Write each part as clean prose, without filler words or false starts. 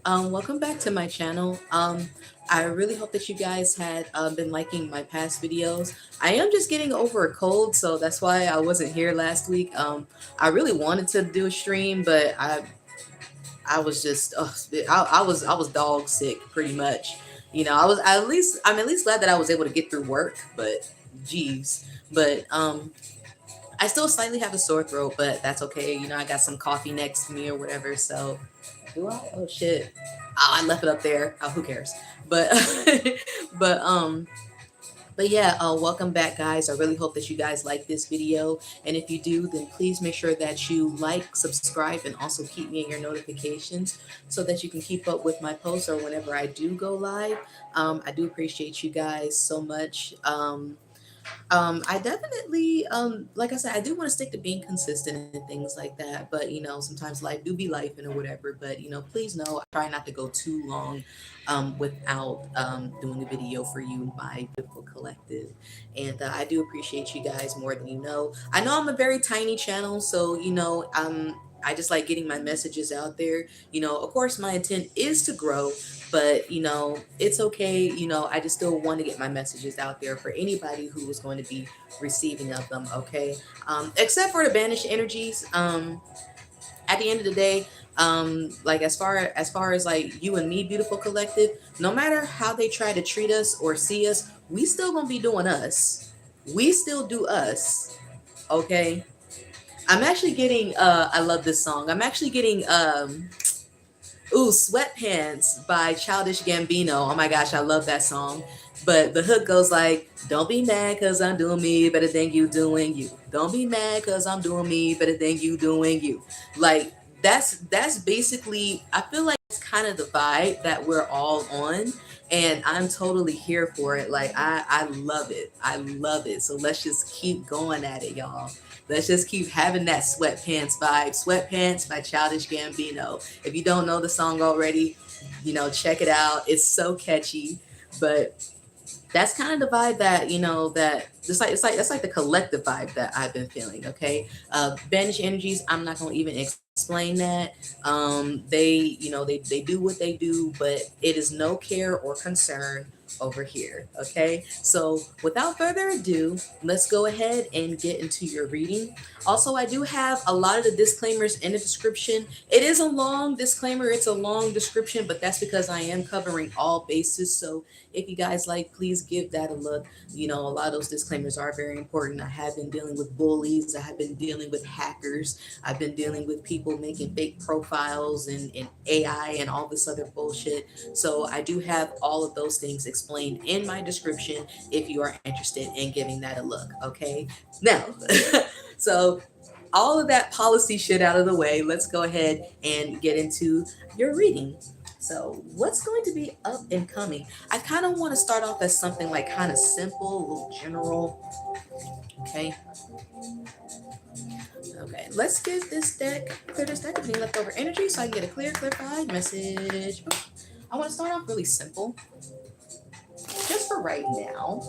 Welcome back to my channel. I really hope that you guys had been liking my past videos. I am just getting over a cold, so that's why I wasn't here last week. I really wanted to do a stream, but I was just I was dog sick pretty much. I'm at least glad that I was able to get through work, but geez, but I still slightly have a sore throat, but that's okay. I got some coffee next to me or whatever, so do I? Oh shit. Oh, I left it up there. Oh, who cares? But but um but yeah, welcome back guys. I really hope that you guys like this video. And if you do, then please make sure that you like, subscribe, and also keep me in your notifications so that you can keep up with my posts or whenever I do go live. I do appreciate you guys so much. I definitely, like I said, I do want to stick to being consistent and things like that. But sometimes life do be life and or whatever. But please know I try not to go too long, without doing a video for you, my beautiful collective. And I do appreciate you guys more than you know. I know I'm a very tiny channel, so I just like getting my messages out there. Of course, my intent is to grow, but it's okay. I just still want to get my messages out there for anybody who is going to be receiving of them. Okay. Except for the banished energies. At the end of the day, like as far as like you and me, beautiful collective, no matter how they try to treat us or see us, we still gonna be doing us. We still do us. Okay. I'm actually getting I love this song. I'm actually getting ooh, Sweatpants by Childish Gambino. Oh my gosh, I love that song. But the hook goes like, don't be mad cause I'm doing me better than you doing you. Don't be mad cause I'm doing me better than you doing you. Like that's basically, I feel like it's kind of the vibe that we're all on. And I'm totally here for it. Like I love it. I love it. So let's just keep going at it, y'all. Let's just keep having that sweatpants vibe. Sweatpants by Childish Gambino. If you don't know the song already, check it out. It's so catchy. But that's kind of the vibe that that it's like the collective vibe that I've been feeling. Okay. Banished energies, I'm not going to even explain that. They do what they do, but it is no care or concern over here. Okay, so without further ado, let's go ahead and get into your reading. Also, I do have a lot of the disclaimers in the description. It is a long disclaimer, it's a long description, but that's because I am covering all bases. So if you guys like, please give that a look. A lot of those disclaimers are very important. I have been dealing with bullies, I have been dealing with hackers, I've been dealing with people making fake profiles and AI and all this other bullshit. So I do have all of those things explained in my description if you are interested in giving that a look. Okay, now so all of that policy shit out of the way, let's go ahead and get into your reading. So what's going to be up and coming? I kind of want to start off as something like kind of simple, a little general. Okay. Okay, let's get this deck, clear this deck of any leftover energy so I can get a clarified message. I want to start off really simple, just for right now,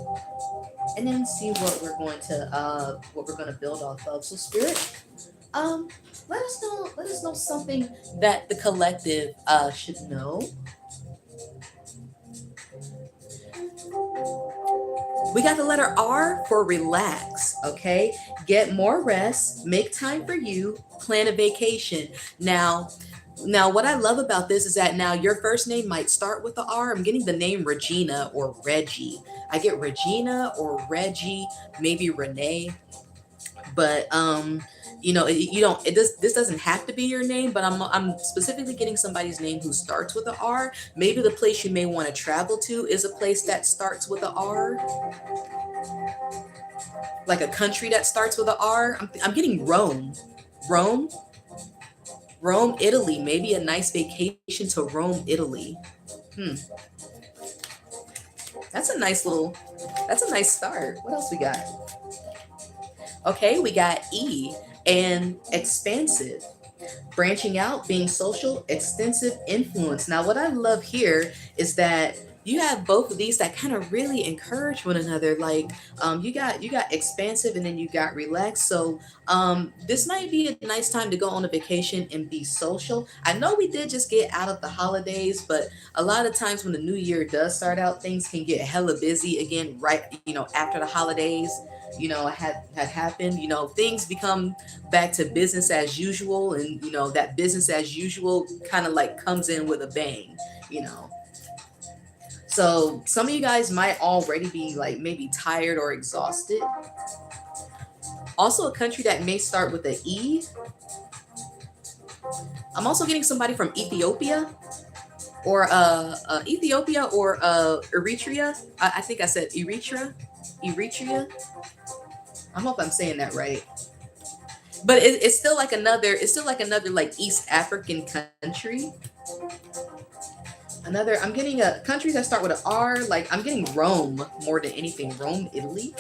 and then see what we're going to build off of. So spirit, let us know something that the collective should know. We got the letter R for relax, okay? Get more rest, make time for you, plan a vacation. Now, what I love about this is that now your first name might start with the R. I'm getting the name Regina or Reggie. I get Regina or Reggie, maybe Renee. But you don't, this doesn't have to be your name, but I'm specifically getting somebody's name who starts with a R. Maybe the place you may want to travel to is a place that starts with a R, like a country that starts with a R. I'm getting Rome, Italy. Maybe a nice vacation to Rome, Italy. That's a nice start. What else we got? Okay, we got E and expansive, branching out, being social, extensive influence. Now, what I love here is that you have both of these that kind of really encourage one another. Like you got expansive and then you got relaxed. So this might be a nice time to go on a vacation and be social. I know we did just get out of the holidays, but a lot of times when the new year does start out, things can get hella busy again, right, after the holidays, had happened. Things become back to business as usual, and that business as usual kind of like comes in with a bang. you know so some of you guys might already be like maybe tired or exhausted. Also, a country that may start with a E. I'm also getting somebody from Ethiopia, or Eritrea. I think I said Eritrea. I hope I'm saying that right. But it's still like another. It's still like another like East African country. Another. I'm getting countries that start with an R. Like I'm getting Rome more than anything. Rome, Italy.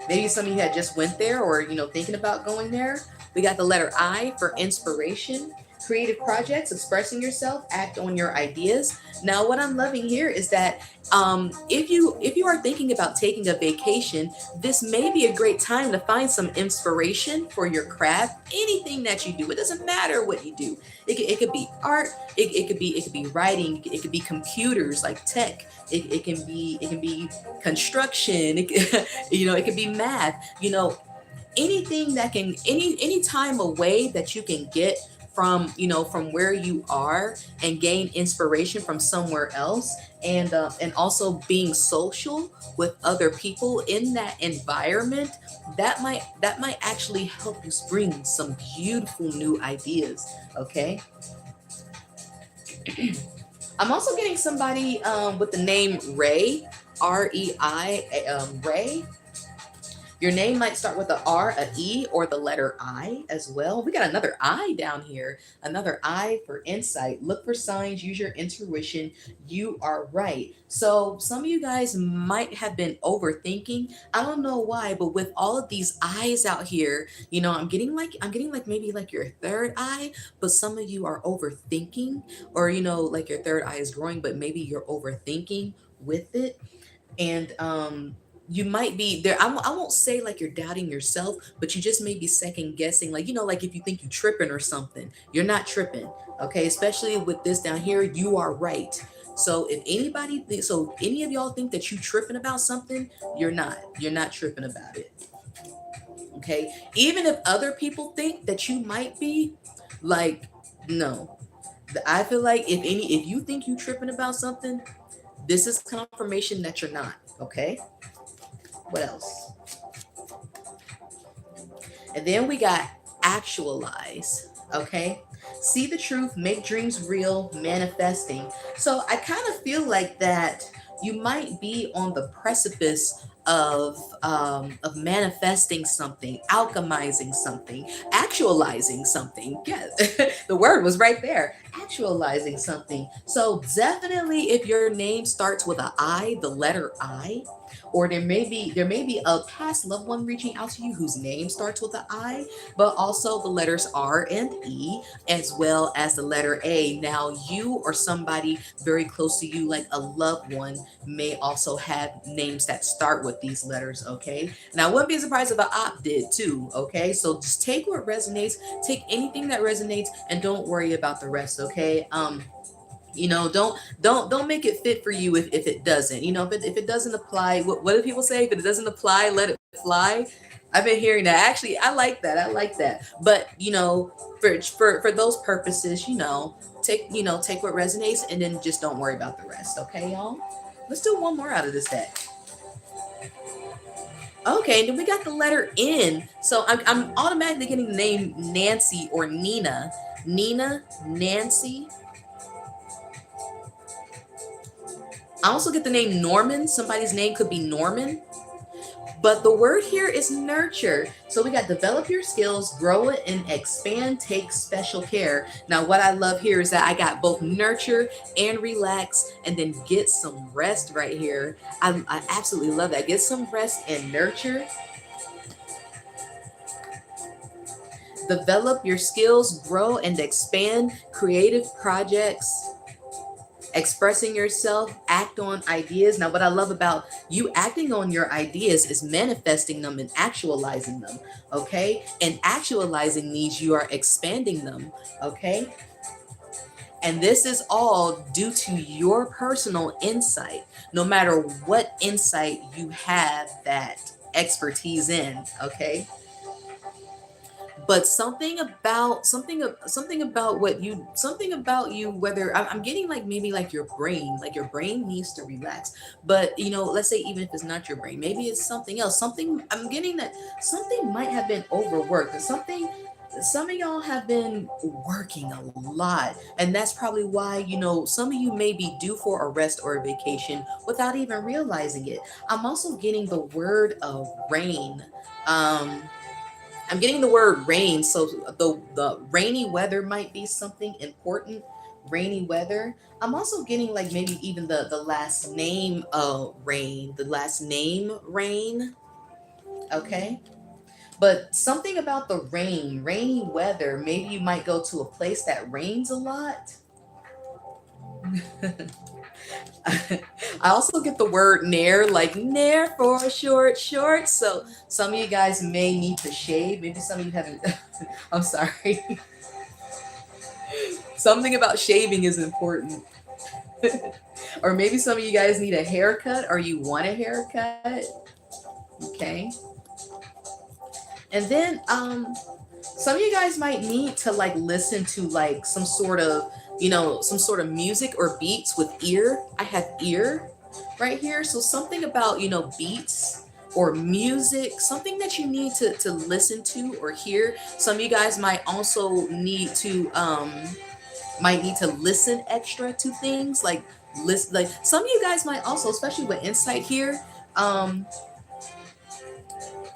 Maybe some of you had just went there, or thinking about going there. We got the letter I for inspiration. Creative projects, expressing yourself, act on your ideas. Now, what I'm loving here is that if you are thinking about taking a vacation, this may be a great time to find some inspiration for your craft. Anything that you do, it doesn't matter what you do. It could be art. It could be writing. It could be computers like tech. It can be construction. It could be math. Anything that can any time away that you can get from where you are and gain inspiration from somewhere else, and also being social with other people in that environment, that might actually help you spring some beautiful new ideas. Okay. I'm also getting somebody with the name Ray, Rei, Ray. Your name might start with a R, a E, or the letter I as well. We got another I down here. Another I for insight. Look for signs, use your intuition. You are right. So some of you guys might have been overthinking. I don't know why, but with all of these eyes out here, I'm getting like maybe like your third eye, but some of you are overthinking, or like your third eye is growing, but maybe you're overthinking with it. And you might be there. I won't say like you're doubting yourself, but you just may be second guessing, like like if you think you're tripping or something, you're not tripping. Okay, especially with this down here, you are right. So if so any of y'all think that you tripping about something, you're not tripping about it. Okay, even if other people think that you might be, like, no. I feel like if you think you tripping about something, this is confirmation that you're not. Okay. What else? And then we got actualize. Okay. See the truth, make dreams real, manifesting. So I kind of feel like that you might be on the precipice of manifesting something, alchemizing something, actualizing something. Yeah, the word was right there. Actualizing something. So definitely, if your name starts with a I, the letter I, or there may be a past loved one reaching out to you whose name starts with an I, but also the letters R and E, as well as the letter A. Now, you or somebody very close to you, like a loved one, may also have names that start with these letters. Okay. And I wouldn't be surprised if an op did too. Okay. So just take what resonates, take anything that resonates, and don't worry about the rest. Okay. Don't make it fit for you if it doesn't. If it doesnn't apply, what do people say? If it doesn't apply, let it fly. I've been hearing that. Actually, I like that. I like that. But for those purposes, take what resonates, and then just don't worry about the rest. Okay, y'all. Let's do one more out of this deck. Okay, then we got the letter N. So I'm automatically getting the name Nancy or Nina. Nina, Nancy. I also get the name Norman. Somebody's name could be Norman. But the word here is nurture. So we got develop your skills, grow it, and expand, take special care. Now, what I love here is that I got both nurture and relax, and then get some rest right here. I absolutely love that. Get some rest and nurture. Develop your skills, grow and expand creative projects. expressing yourself, act on ideas. Now, what I love about you acting on your ideas is manifesting them and actualizing them, okay? And actualizing means you are expanding them, okay? And this is all due to your personal insight, no matter what insight you have that expertise in, okay? But something about something about you, whether I'm getting like maybe like your brain needs to relax. But let's say even if it's not your brain, maybe it's something else. Something I'm getting that something might have been overworked, or something some of y'all have been working a lot, and that's probably why some of you may be due for a rest or a vacation without even realizing it. I'm also getting the word of rain. um I'm getting the word rain, so the rainy weather might be something important. Rainy weather. I'm also getting like maybe even the last name rain, the last name rain. Okay, but something about the rain, rainy weather. Maybe you might go to a place that rains a lot. I also get the word nair, like nair for short, short. So some of you guys may need to shave. Maybe some of you haven't. I'm sorry. Something about shaving is important. Or maybe some of you guys need a haircut, or you want a haircut. Okay. And then some of you guys might need to like listen to like some sort of music or beats with ear. I have ear right here. So something about beats or music, something that you need to listen to or hear. Some of you guys might need to listen extra to things, like listen. Like some of you guys might also, especially with insight here, um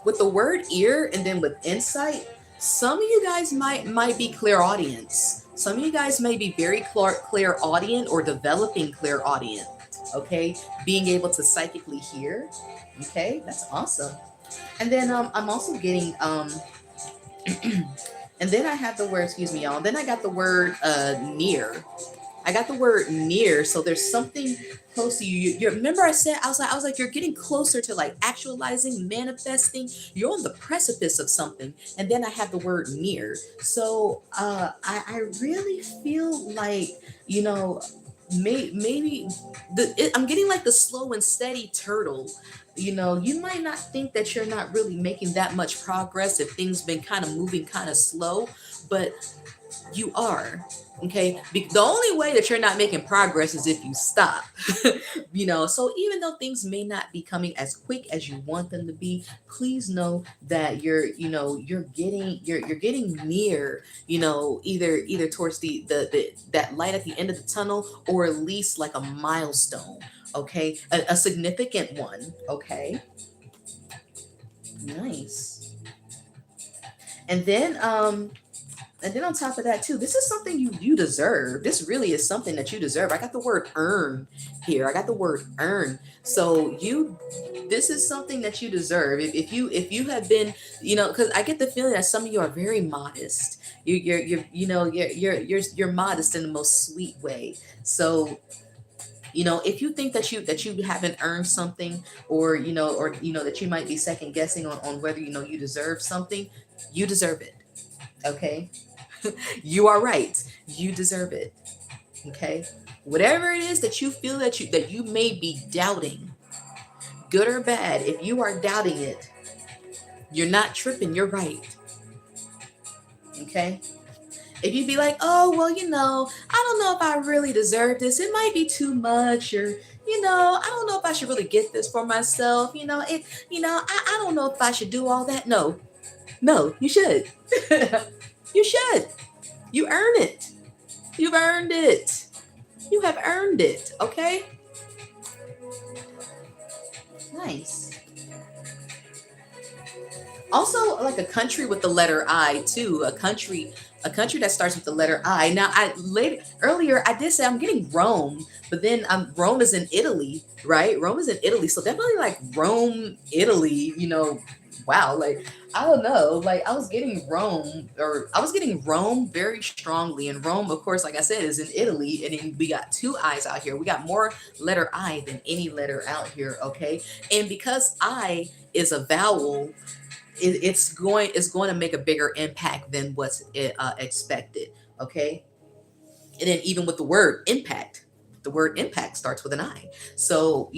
with the word ear and then with insight, some of you guys might be clairaudience. Some of you guys may be very clairaudient or developing clairaudient. Okay, being able to psychically hear. Okay, that's awesome. And then I'm also getting and then I have the word, excuse me, y'all. Then I got the word near. I got the word near, so there's something close to you. You remember I was like, you're getting closer to like actualizing, manifesting. You're on the precipice of something, and then I have the word near. So I really feel like you know maybe I'm getting like the slow and steady turtle. You might not think that you're not really making that much progress if things been kind of moving kind of slow, but you are. Okay, the only way that you're not making progress is if you stop. So even though things may not be coming as quick as you want them to be, please know that you're getting near, either towards the that light at the end of the tunnel, or at least like a milestone. Okay, a significant one. Okay, nice. And then on top of that too, this is something you deserve. This really is something that you deserve. I got the word earn here. I got the word earn. So this is something that you deserve. If you have been, because I get the feeling that some of you are very modest. You're modest in the most sweet way. So if you think that you haven't earned something, or that you might be second guessing on whether you deserve something, you deserve it. Okay, you are right. You deserve it. Okay, whatever it is that you feel that you may be doubting, good or bad, if you are doubting it, you're not tripping. You're right. Okay. If you be like, oh well, I don't know if I really deserve this. It might be too much, or I don't know if I should really get this for myself. I don't know if I should do all that. No, no, you should. You should. You earn it. You've earned it. You have earned it. Okay. Nice. Also, like a country with the letter I too. A country that starts with the letter I. Now, earlier I did say I'm getting Rome, but then Rome is in Italy, right? Rome is in Italy, so definitely like Rome, Italy. Wow, like I don't know, like I was getting Rome very strongly, and Rome, of course, like I said, is in Italy, and then we got two I's out here. We got more letter I than any letter out here, okay? And because I is a vowel, it's going to make a bigger impact than what's expected, okay? And then even with the word impact starts with an I. So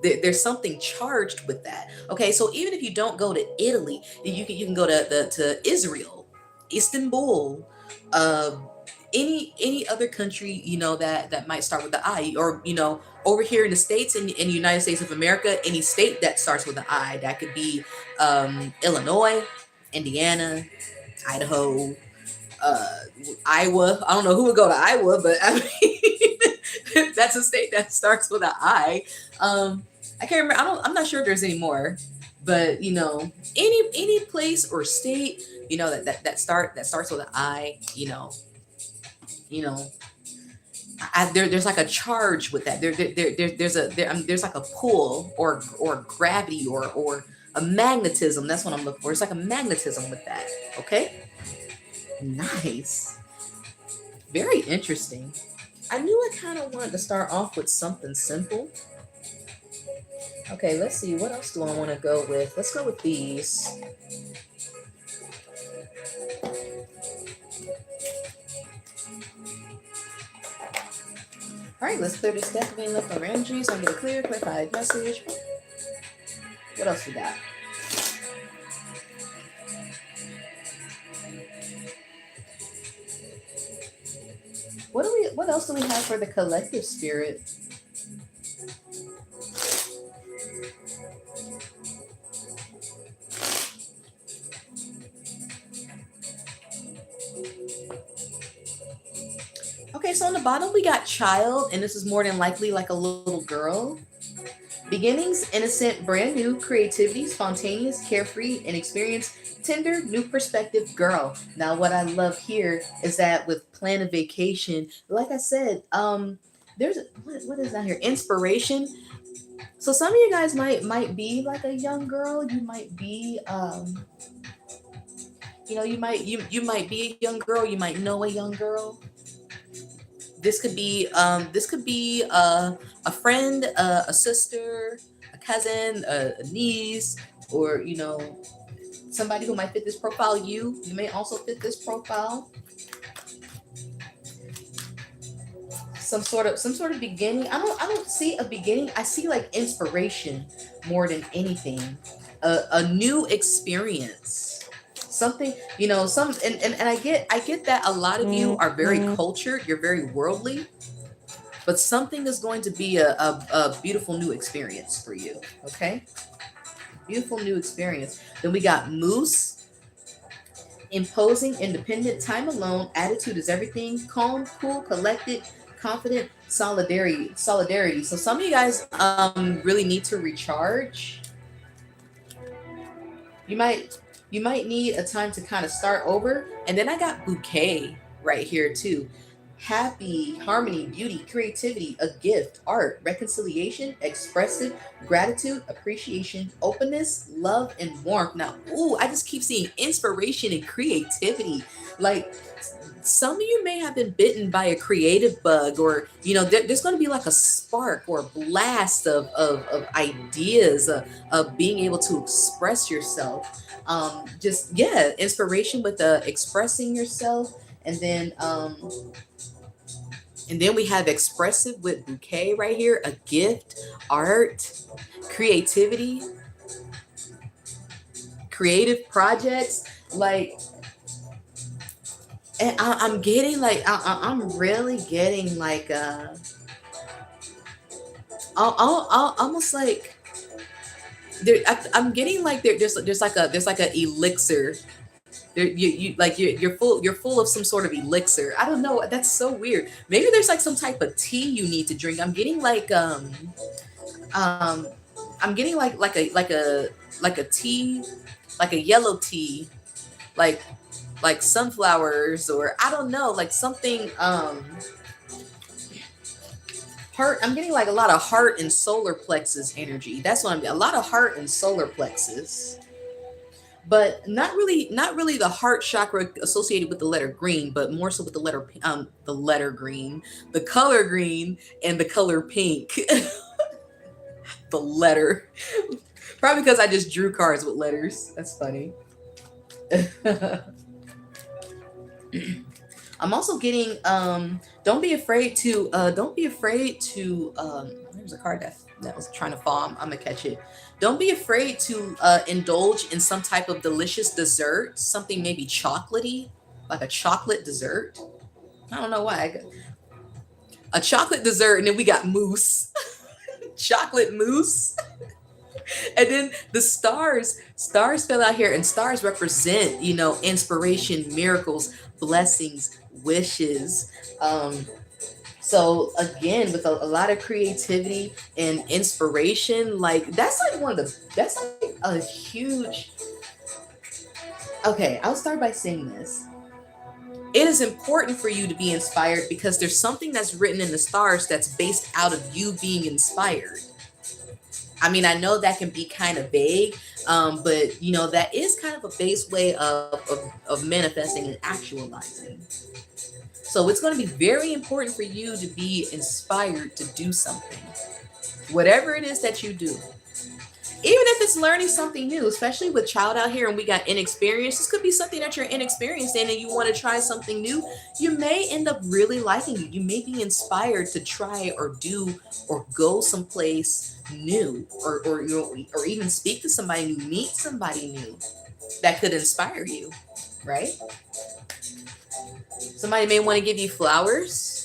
there's something charged with that. Okay, so even if you don't go to Italy, you can go to Israel, Istanbul, uh, any other country that might start with the I, or over here in the states, in the United States of America, any state that starts with an I. That could be Illinois, Indiana, Idaho, uh, Iowa. I don't know who would go to Iowa, but I mean, that's a state that starts with an I. I can't remember. I'm not sure if there's any more, but any place or state, that starts with an I. You know, there's like a charge with that. There's like a pull or gravity or a magnetism. That's what I'm looking for. It's like a magnetism with that. Okay. Nice. Very interesting. I knew I kind of wanted to start off with something simple. Okay, let's see. What else do I want to go with? Let's go with these. All right, let's clear this deck of any leftover energies. I'll get a clear, clarified message. What else we got? What else do we have for the collective spirit? Okay, so on the bottom we got child, and this is more than likely like a little girl. Beginnings, innocent, brand new, creativity, spontaneous, carefree, and experience, tender, new perspective, girl. Now, what I love here is that with plan a vacation, like I said, there's what is that here? Inspiration. So some of you guys might be like a young girl. You might be you might be a young girl. You might know a young girl. This could be a friend, a sister, a cousin, a niece, or somebody who might fit this profile. You may also fit this profile. Some sort of beginning. I don't see a beginning. I see like inspiration more than anything. A new experience. Something, and I get that a lot of you are very cultured, you're very worldly, but something is going to be a beautiful new experience for you. Okay, beautiful new experience. Then we got moose, imposing, independent, time alone, attitude is everything, calm, cool, collected, confident, solidarity. So some of you guys really need to recharge. You might need a time to kind of start over. And then I got bouquet right here too. Happy, harmony, beauty, creativity, a gift, art, reconciliation, expressive, gratitude, appreciation, openness, love, and warmth. Now, ooh, I just keep seeing inspiration and creativity. Like, some of you may have been bitten by a creative bug, or there's going to be like a spark or a blast of ideas, of being able to express yourself. Just, yeah, inspiration with expressing yourself. And then we have expressive with bouquet right here, a gift, art, creativity, creative projects. Like, and I'm getting like I'm really getting like almost like I'm getting like there's like a elixir. You're full of some sort of elixir. I don't know. That's so weird. Maybe there's like some type of tea you need to drink. Um I'm getting like a tea, like a yellow tea, like sunflowers, or I don't know, like something Heart, I'm getting like a lot of heart and solar plexus energy. That's what I'm getting. A lot of heart and solar plexus. But not really the heart chakra associated with the letter green, but more so with the letter green, the color green, and the color pink. The letter. Probably because I just drew cards with letters. That's funny. I'm also getting don't be afraid to there's a card that was trying to fall. I'm gonna catch it. Don't be afraid to indulge in some type of delicious dessert, something maybe chocolatey, like a chocolate dessert. I don't know why. A chocolate dessert, and then we got mousse. Chocolate mousse. And then the stars fell out here, and stars represent, inspiration, miracles, blessings, wishes. So again, with a lot of creativity and inspiration, like that's like a huge. Okay, I'll start by saying this. It is important for you to be inspired because there's something that's written in the stars that's based out of you being inspired. I mean, I know that can be kind of vague, but that is kind of a base way of manifesting and actualizing. So it's going to be very important for you to be inspired to do something, whatever it is that you do. Even if it's learning something new, especially with child out here and we got inexperience, this could be something that you're inexperienced in and you want to try something new. You may end up really liking it. You may be inspired to try or do or go someplace new or even speak to somebody new, meet somebody new that could inspire you, right? Somebody may want to give you flowers.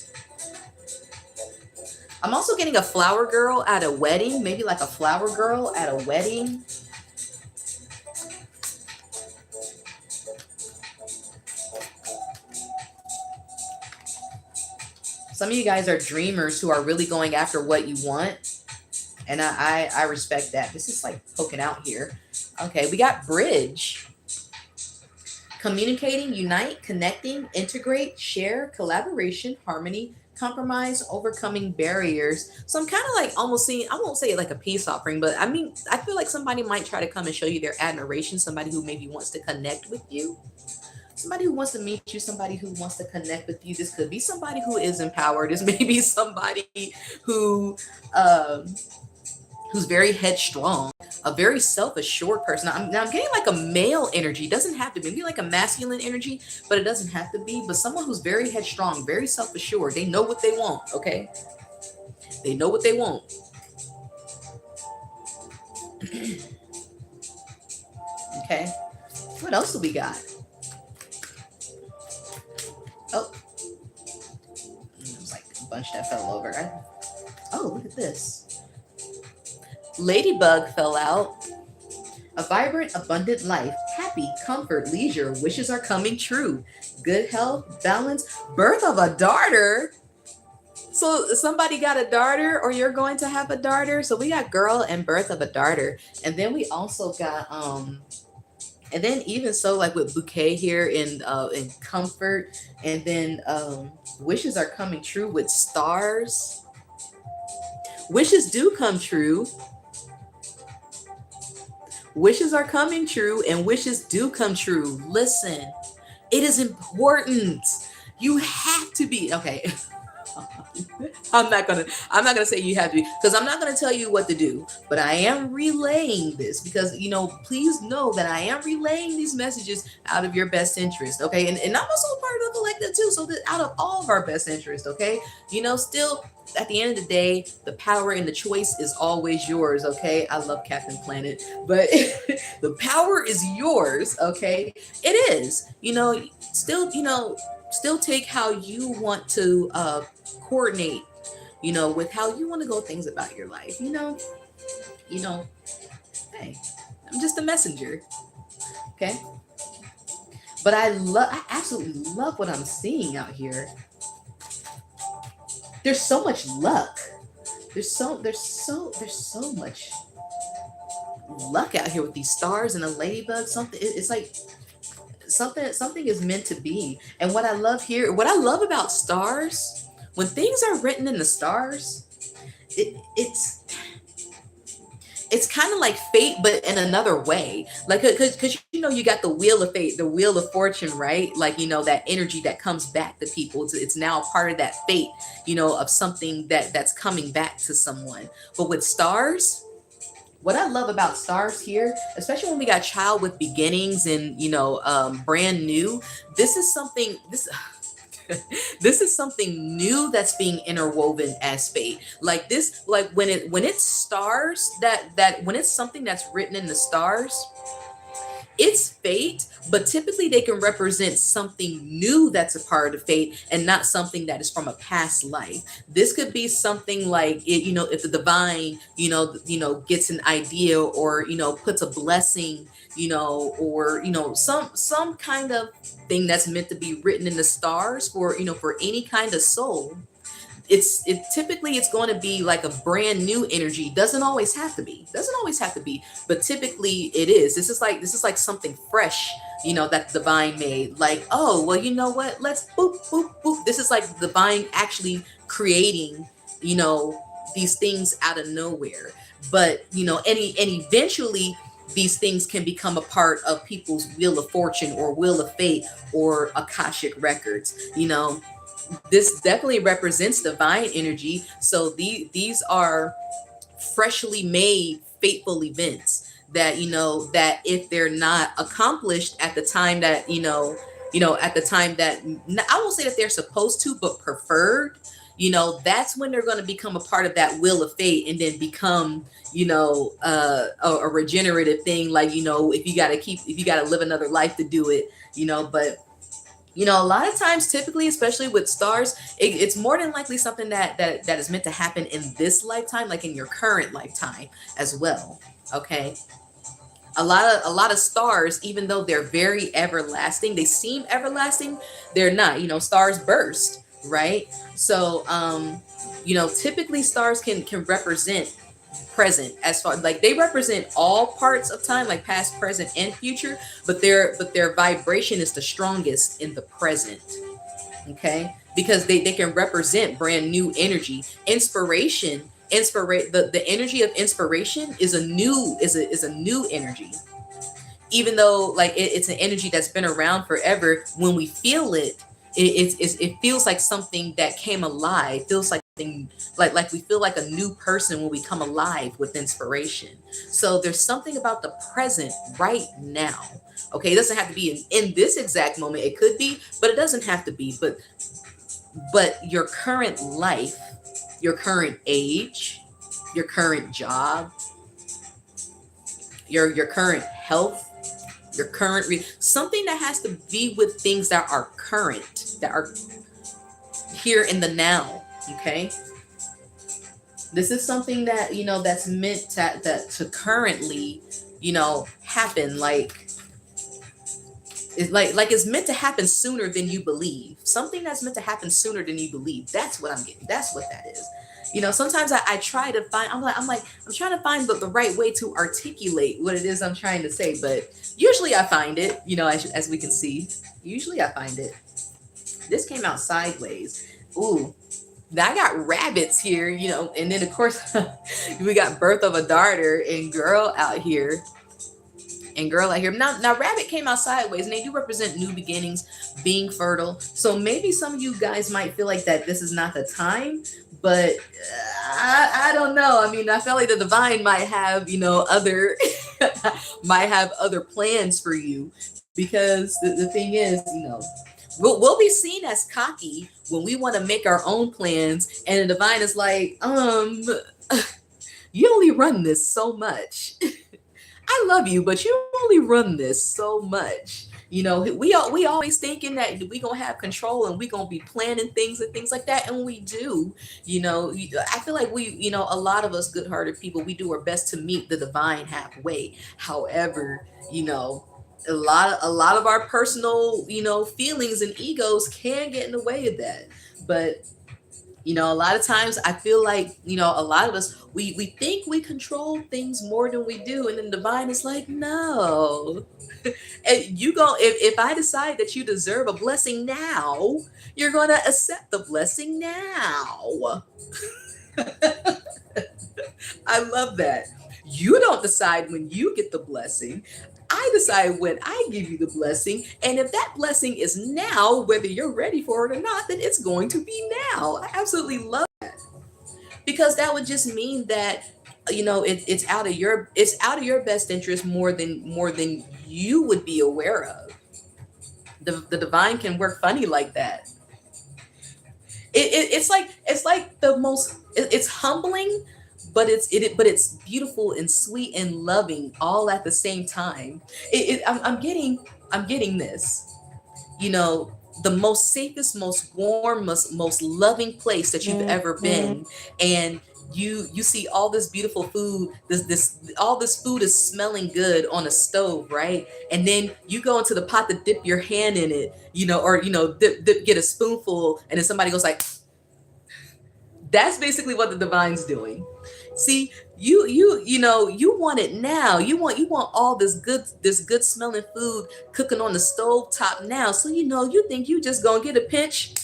I'm also getting a flower girl at a wedding, maybe like a flower girl at a wedding. Some of you guys are dreamers who are really going after what you want. And I respect that. This is like poking out here. Okay, we got bridge. Communicating, unite, connecting, integrate, share, collaboration, harmony, compromise, overcoming barriers. So I'm kind of like almost seeing, I won't say it like a peace offering, but I mean, I feel like somebody might try to come and show you their admiration, somebody who maybe wants to connect with you, somebody who wants to meet you, somebody who wants to connect with you. This could be somebody who is empowered. This may be somebody who who's very headstrong, a very self-assured person. I'm getting like a male energy. It doesn't have to be. Maybe like a masculine energy, but it doesn't have to be. But someone who's very headstrong, very self-assured. They know what they want, okay? They know what they want. Okay. What else do we got? Oh. It was like a bunch that fell over. Oh, look at this. Ladybug fell out. A vibrant, abundant life. Happy, comfort, leisure. Wishes are coming true. Good health, balance, birth of a daughter. So somebody got a daughter or you're going to have a daughter. So we got girl and birth of a daughter. And then we also got and then even so like with bouquet here in comfort, and then wishes are coming true with stars. Wishes do come true. Wishes are coming true and wishes do come true. Listen, it is important. You have to be okay. I'm not gonna say you have to be, because I'm not gonna tell you what to do, but I am relaying this because please know that I am relaying these messages out of your best interest, okay? And I'm also part of the collective too, so that out of all of our best interest, okay? Still at the end of the day, the power and the choice is always yours, okay? I love Captain Planet, but the power is yours, okay? It is, still take how you want to coordinate, with how you want to go things about your life, hey, I'm just a messenger, okay? But I absolutely love what I'm seeing out here. There's so much luck. There's so much luck out here with these stars and a ladybug. It's like something is meant to be. And what I love about stars, when things are written in the stars, it's kind of like fate, but in another way. Like, because you know, you got the wheel of fate, the wheel of fortune, right? Like, you know, that energy that comes back to people. It's now part of that fate, you know, of something that's coming back to someone. But with stars, what I love about stars here, especially when we got child with beginnings and, you know, brand new, this is something. This this is something new that's being interwoven as fate. Like this, like when it's stars, that when it's something that's written in the stars, it's fate, but typically they can represent something new that's a part of fate and not something that is from a past life. This could be something like it, you know, if the divine, gets an idea, or, you know, puts a blessing, you know, or, you know, some kind of thing that's meant to be written in the stars for, you know, for any kind of soul. It typically it's going to be like a brand new energy. Doesn't always have to be, but typically it is. This is like something fresh, you know, that the divine made. Like, oh well, you know what, let's boop boop boop. This is like the divine actually creating, you know, these things out of nowhere. But, you know, and eventually these things can become a part of people's wheel of fortune or wheel of fate or akashic records, you know. This definitely represents divine energy. So these are freshly made fateful events that, you know, that if they're not accomplished at the time that, at the time that, I won't say that they're supposed to, but preferred, you know, that's when they're going to become a part of that wheel of fate and then become, you know, a regenerative thing. Like, you know, if you got to live another life to do it, you know. But, you know, a lot of times, typically, especially with stars, it's more than likely something that is meant to happen in this lifetime, like in your current lifetime as well. Okay. A lot of stars, even though they're very everlasting, they seem everlasting, they're not. You know, stars burst, right? So, you know, typically stars can represent present, as far like they represent all parts of time, like past, present, and future, but their vibration is the strongest in the present. Okay, because they can represent brand new energy, inspiration. The energy of inspiration is a new energy, even though like it's an energy that's been around forever. When we feel it, it feels like something that came alive. Feels like something, like we feel like a new person when we come alive with inspiration. So there's something about the present right now. Okay, it doesn't have to be in this exact moment. It could be, but it doesn't have to be. But your current life, your current age, your current job, your current health, your current something that has to be with things that are current, that are here in the now. Okay, this is something that, you know, that's meant to currently, you know, happen. Like it's meant to happen sooner than you believe. Something that's meant to happen sooner than you believe. That's what I'm getting. That's what that is. You know, sometimes I try to find, I'm trying to find the right way to articulate what it is I'm trying to say, but usually I find it, you know, as we can see, usually I find it. This came out sideways. Ooh, now I got rabbits here, you know, and then of course we got birth of a daughter and girl out here. Now rabbit came out sideways, and they do represent new beginnings, being fertile. So maybe some of you guys might feel like that this is not the time, but I don't know. I mean, I feel like the divine might have, you know, other might have other plans for you, because the thing is, you know, we'll be seen as cocky when we want to make our own plans, and the divine is like, you only run this so much. I love you, but you only run this so much. You know, we always thinking that we gonna have control and we gonna be planning things and things like that, and we do. You know, I feel like we, you know, a lot of us good-hearted people, we do our best to meet the divine halfway. However, you know, a lot of our personal, you know, feelings and egos can get in the way of that. But, you know, a lot of times I feel like, you know, a lot of us, we think we control things more than we do. And then divine is like, no. And you go, if I decide that you deserve a blessing now, you're going to accept the blessing now. I love that. You don't decide when you get the blessing. I decide when I give you the blessing. And if that blessing is now, whether you're ready for it or not, then it's going to be now. I absolutely love that. Because that would just mean that it's out of your best interest more than you would be aware of. The divine can work funny like that. It's like the most it's humbling, but it's beautiful and sweet and loving all at the same time. I'm getting this, you know, the most safest, most warm, most loving place that you've ever been. And you see all this beautiful food, this all this food is smelling good on a stove, right? And then you go into the pot to dip your hand in it, or get a spoonful, and then somebody goes like, that's basically what the divine's doing. See, you want it now. You want all this good smelling food cooking on the stove top now. So you think you just gonna get a pinch.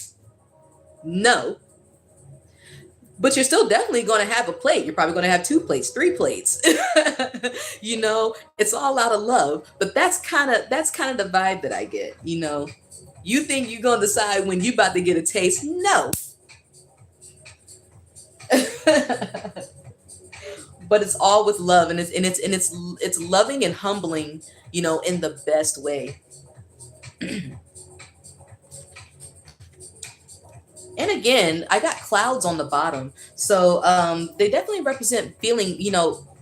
No. But you're still definitely gonna have a plate. You're probably gonna have two plates, three plates. It's all out of love. But that's kind of the vibe that I get. You think you're gonna decide when you about to get a taste. No. But it's all with love, and it's loving and humbling, in the best way. And again, I got clouds on the bottom, so they definitely represent feeling,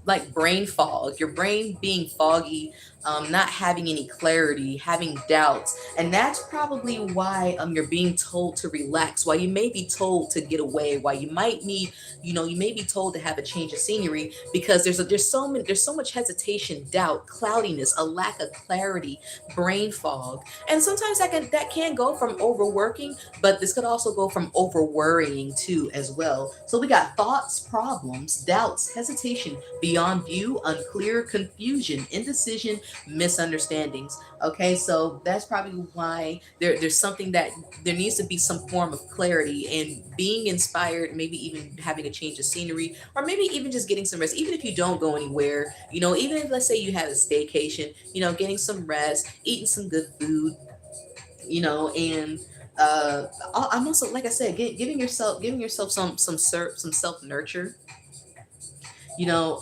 like brain fog, your brain being foggy, not having any clarity, having doubts. And that's probably why you're being told to relax, why you may be told to get away, why you might need, you may be told to have a change of scenery, because there's so much hesitation, doubt, cloudiness, a lack of clarity, brain fog. And sometimes that can go from overworking, but this could also go from over worrying too as well. So we got thoughts, problems, doubts, hesitation, beyond view, unclear, confusion, indecision, misunderstandings. Okay, so that's probably why there's something that there needs to be some form of clarity and being inspired, maybe even having a change of scenery, or maybe even just getting some rest. Even if you don't go anywhere, even if, let's say, you have a staycation, getting some rest, eating some good food, and I'm also, like I said, giving yourself some self nurture. You know,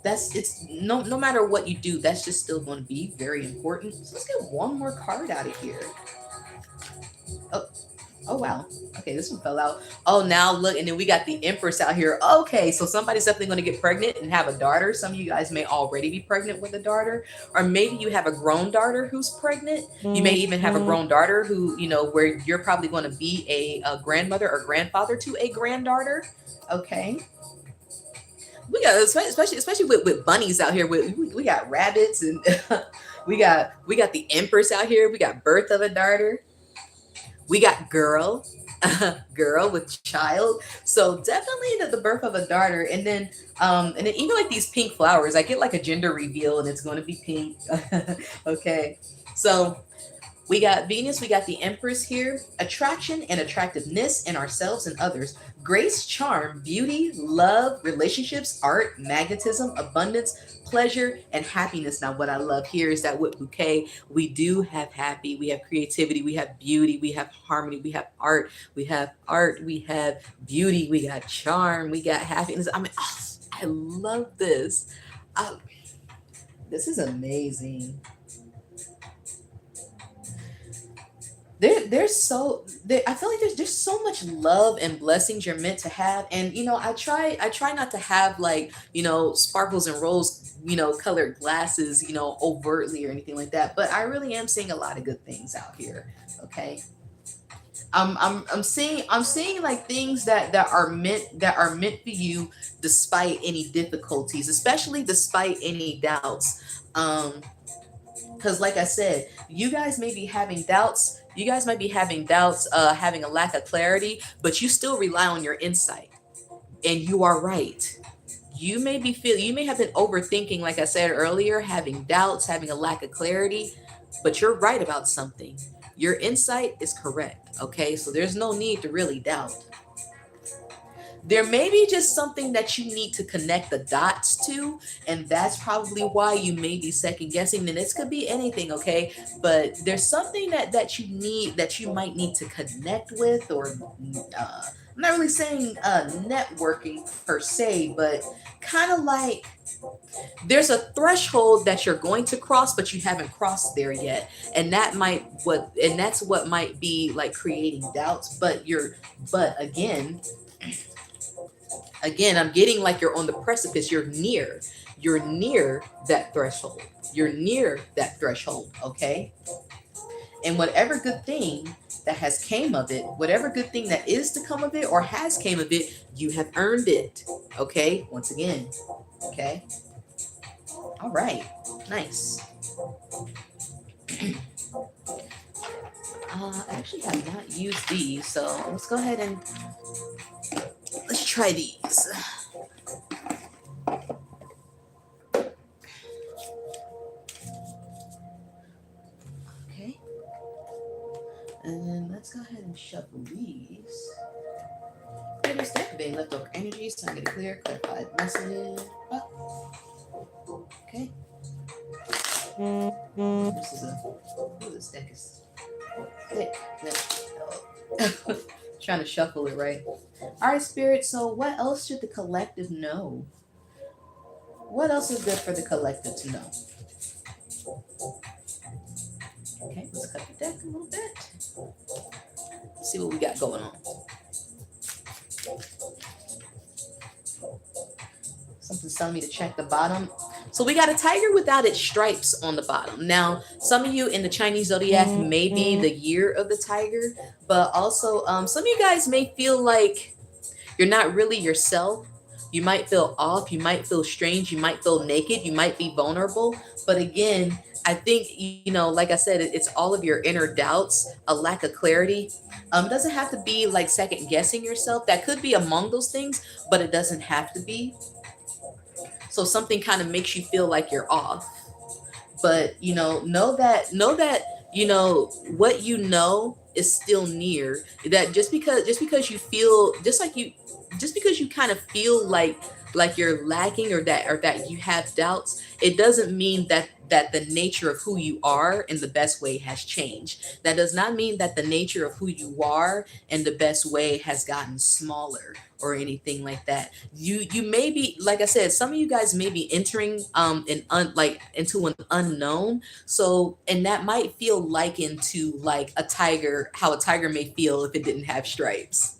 that's it's no matter what you do, that's just still going to be very important. So let's get one more card out of here. Oh, oh wow. Okay, this one fell out. Oh, now look, and then we got the Empress out here. Okay, so somebody's definitely going to get pregnant and have a daughter. Some of you guys may already be pregnant with a daughter, or maybe you have a grown daughter who's pregnant. You may even have a grown daughter who, where you're probably going to be a grandmother or grandfather to a granddaughter. Okay. We got, especially with bunnies out here. We got rabbits, and we got the Empress out here. We got birth of a daughter. We got girl, girl with child. So definitely the birth of a daughter, and then even like these pink flowers. I get like a gender reveal, and it's going to be pink. Okay, so we got Venus, we got the Empress here. Attraction and attractiveness in ourselves and others. Grace, charm, beauty, love, relationships, art, magnetism, abundance, pleasure, and happiness. Now, what I love here is that with bouquet, we do have happy, we have creativity, we have beauty, we have harmony, we have art, we have beauty, we got charm, we got happiness. I mean, oh, I love this. Uh, this is amazing. I feel like there's so much love and blessings you're meant to have. And I try not to have, like, sparkles and rose colored glasses, overtly or anything like that, but I really am seeing a lot of good things out here. Okay. I'm seeing like things that are meant for you, despite any difficulties, especially despite any doubts. Because, like I said, you guys might be having doubts, having a lack of clarity, but you still rely on your insight, and you are right. You may have been overthinking, like I said earlier, having doubts, having a lack of clarity, but you're right about something. Your insight is correct. Okay, so there's no need to really doubt. there may be just something that you need to connect the dots to, and that's probably why you may be second guessing. And this could be anything, okay? But there's something that you need, that you might need to connect with, or I'm not really saying networking per se, but kind of like there's a threshold that you're going to cross, but you haven't crossed there yet, and that's what might be like creating doubts. But again, I'm getting like you're on the precipice. You're near that threshold. You're near that threshold, okay? And whatever good thing that has came of it, whatever good thing that is to come of it or has came of it, you have earned it, okay? Once again, okay? All right, nice. I actually have not used these, so let's go ahead and let's try these. Okay. And then let's go ahead and shuffle these. Creator's deactivating leftover energies, time to get clear, clarified message. Oh. Okay. This deck is thick. Trying to shuffle it right. Alright, Spirit, so what else should the collective know? What else is good for the collective to know? Okay, let's cut the deck a little bit. Let's see what we got going on. Something's telling me to check the bottom. So we got a tiger without its stripes on the bottom. Now, some of you in the Chinese zodiac may be the year of the tiger, but also some of you guys may feel like you're not really yourself. You might feel off. You might feel strange. You might feel naked. You might be vulnerable. But again, I think, like I said, it's all of your inner doubts, a lack of clarity. It doesn't have to be like second guessing yourself. That could be among those things, but it doesn't have to be. So something kind of makes you feel like you're off. But, know that, what you know is still near. That just because you feel just because you kind of feel like you're lacking, or that you have doubts, it doesn't mean that the nature of who you are in the best way has changed. That does not mean that the nature of who you are in the best way has gotten smaller or anything like that. You may be, like I said, some of you guys may be entering into an unknown. So, and that might feel likened to like a tiger, how a tiger may feel if it didn't have stripes,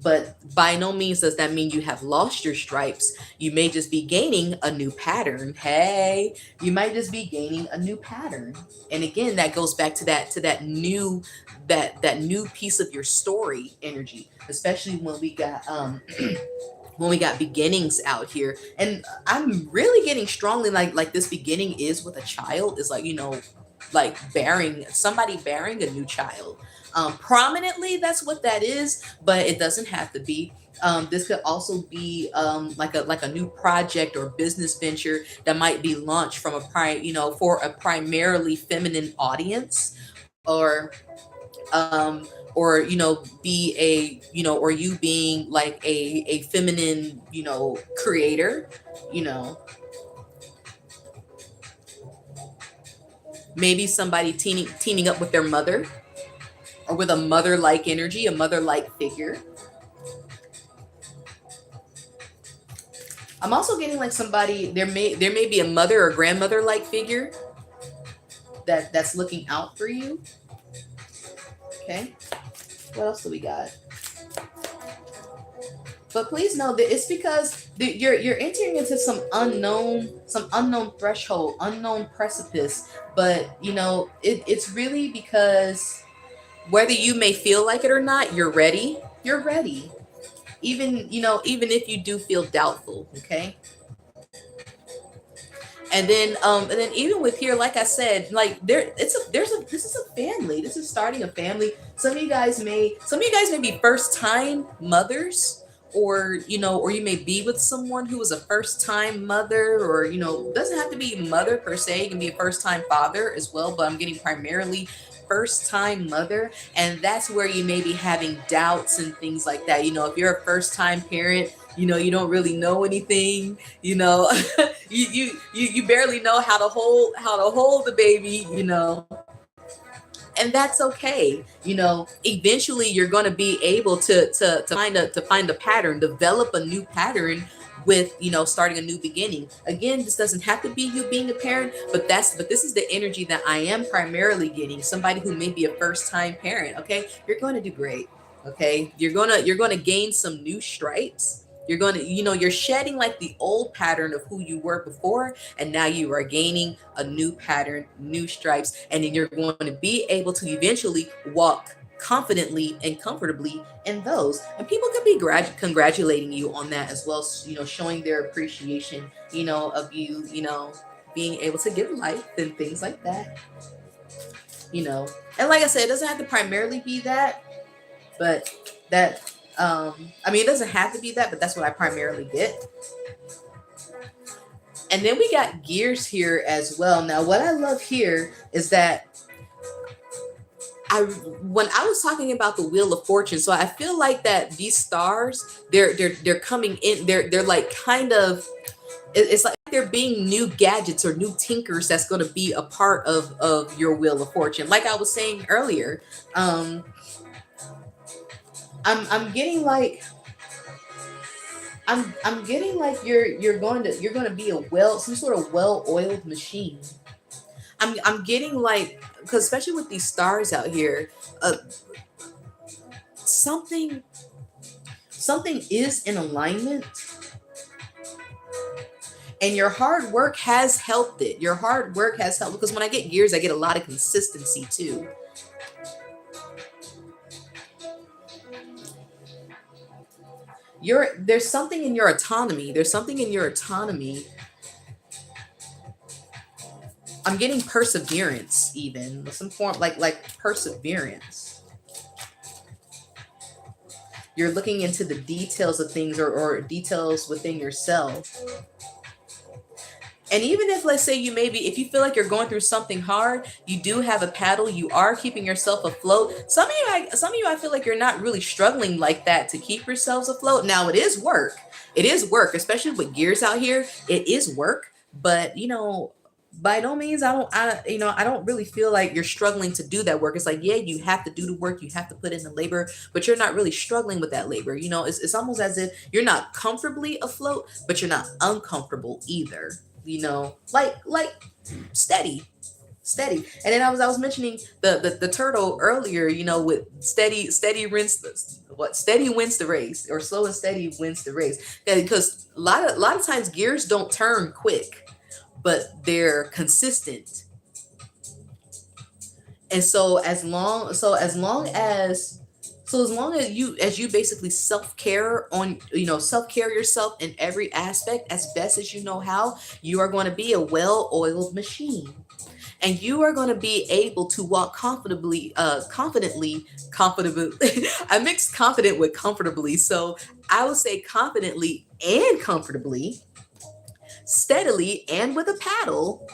But by no means does that mean you have lost your stripes. You may just be gaining a new pattern. Hey, you might just be gaining a new pattern. And again, that goes back to that new piece of your story energy, especially when we got when we got beginnings out here. And I'm really getting strongly like this beginning is with a child, is like, like somebody bearing a new child. Prominently, that's what that is, but it doesn't have to be. This could also be like a new project or business venture that might be launched from for a primarily feminine audience, or be or you being like a feminine creator, maybe somebody teaming up with their mother, or with a mother-like energy, a mother-like figure. I'm also getting like somebody, there may be a mother or grandmother-like figure that's looking out for you. Okay. What else do we got? But please know that it's because you're entering into some unknown threshold, unknown precipice. But it's really because whether you may feel like it or not, you're ready. You're ready. Even if you do feel doubtful, okay? And then even with here, like I said, like this is a family. This is starting a family. Some of you guys may be first time mothers, or you may be with someone who is a first time mother, or doesn't have to be mother per se. It can be a first time father as well. But I'm getting primarily first time mother, and that's where you may be having doubts and things like that. If you're a first time parent, you don't really know anything, you barely know how to hold the baby, and that's okay. Eventually you're going to be able to find a pattern, develop a new pattern with starting a new beginning. Again, this doesn't have to be you being a parent, but this is the energy that I am primarily getting. Somebody who may be a first time parent. Okay, you're going to do great. Okay, you're going to gain some new stripes. You're going to, you're shedding like the old pattern of who you were before, and now you are gaining a new pattern, new stripes, and then you're going to be able to eventually walk confidently and comfortably in those. And people could be congratulating you on that as well, showing their appreciation, of you, being able to give life and things like that, And like I said, it doesn't have to primarily be that, but that it doesn't have to be that, but that's what I primarily get. And then we got gears here as well. Now, what I love here is that when I was talking about the Wheel of Fortune, so I feel like that these stars, they're coming in, they're like kind of, it's like they're being new gadgets or new tinkers that's going to be a part of your Wheel of Fortune. Like I was saying earlier, I'm getting like I'm getting like you're going to be some sort of well-oiled machine. I'm getting like, because especially with these stars out here, something is in alignment, and your hard work has helped it. Your hard work has helped, because when I get gears, I get a lot of consistency too. There's something in your autonomy. I'm getting perseverance, even some form like perseverance. You're looking into the details of things, or details within yourself. And even if, let's say, if you feel like you're going through something hard, you do have a paddle, you are keeping yourself afloat. Some of you, I feel like you're not really struggling like that to keep yourselves afloat. Now, it is work. It is work, especially with gears out here. It is work, but by no means, I don't really feel like you're struggling to do that work. It's like, yeah, you have to do the work, you have to put in the labor, but you're not really struggling with that labor. It's almost as if you're not comfortably afloat, but you're not uncomfortable either. Like steady. And then I was mentioning the turtle earlier, with steady wins the race, or slow and steady wins the race. Yeah, because a lot of times gears don't turn quick, but they're consistent. And so as long as you basically self-care yourself in every aspect as best as you know how, you are going to be a well-oiled machine. And you are going to be able to walk confidently. I mixed confident with comfortably. So I would say confidently and comfortably, steadily and with a paddle,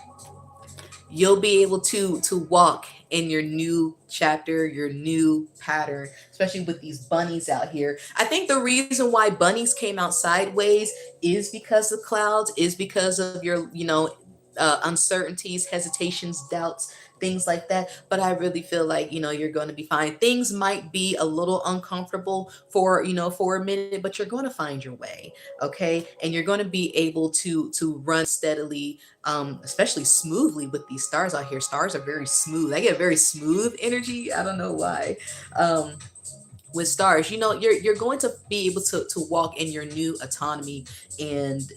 you'll be able to walk in your new chapter, your new pattern, especially with these bunnies out here. I think the reason why bunnies came out sideways is because of clouds, is because of your, uncertainties, hesitations, doubts, things like that. But I really feel like, you're going to be fine. Things might be a little uncomfortable for a minute, but you're going to find your way. Okay. And you're going to be able to run steadily, especially smoothly with these stars out here. Stars are very smooth. I get very smooth energy. I don't know why. With stars, you're going to be able to walk in your new autonomy, and,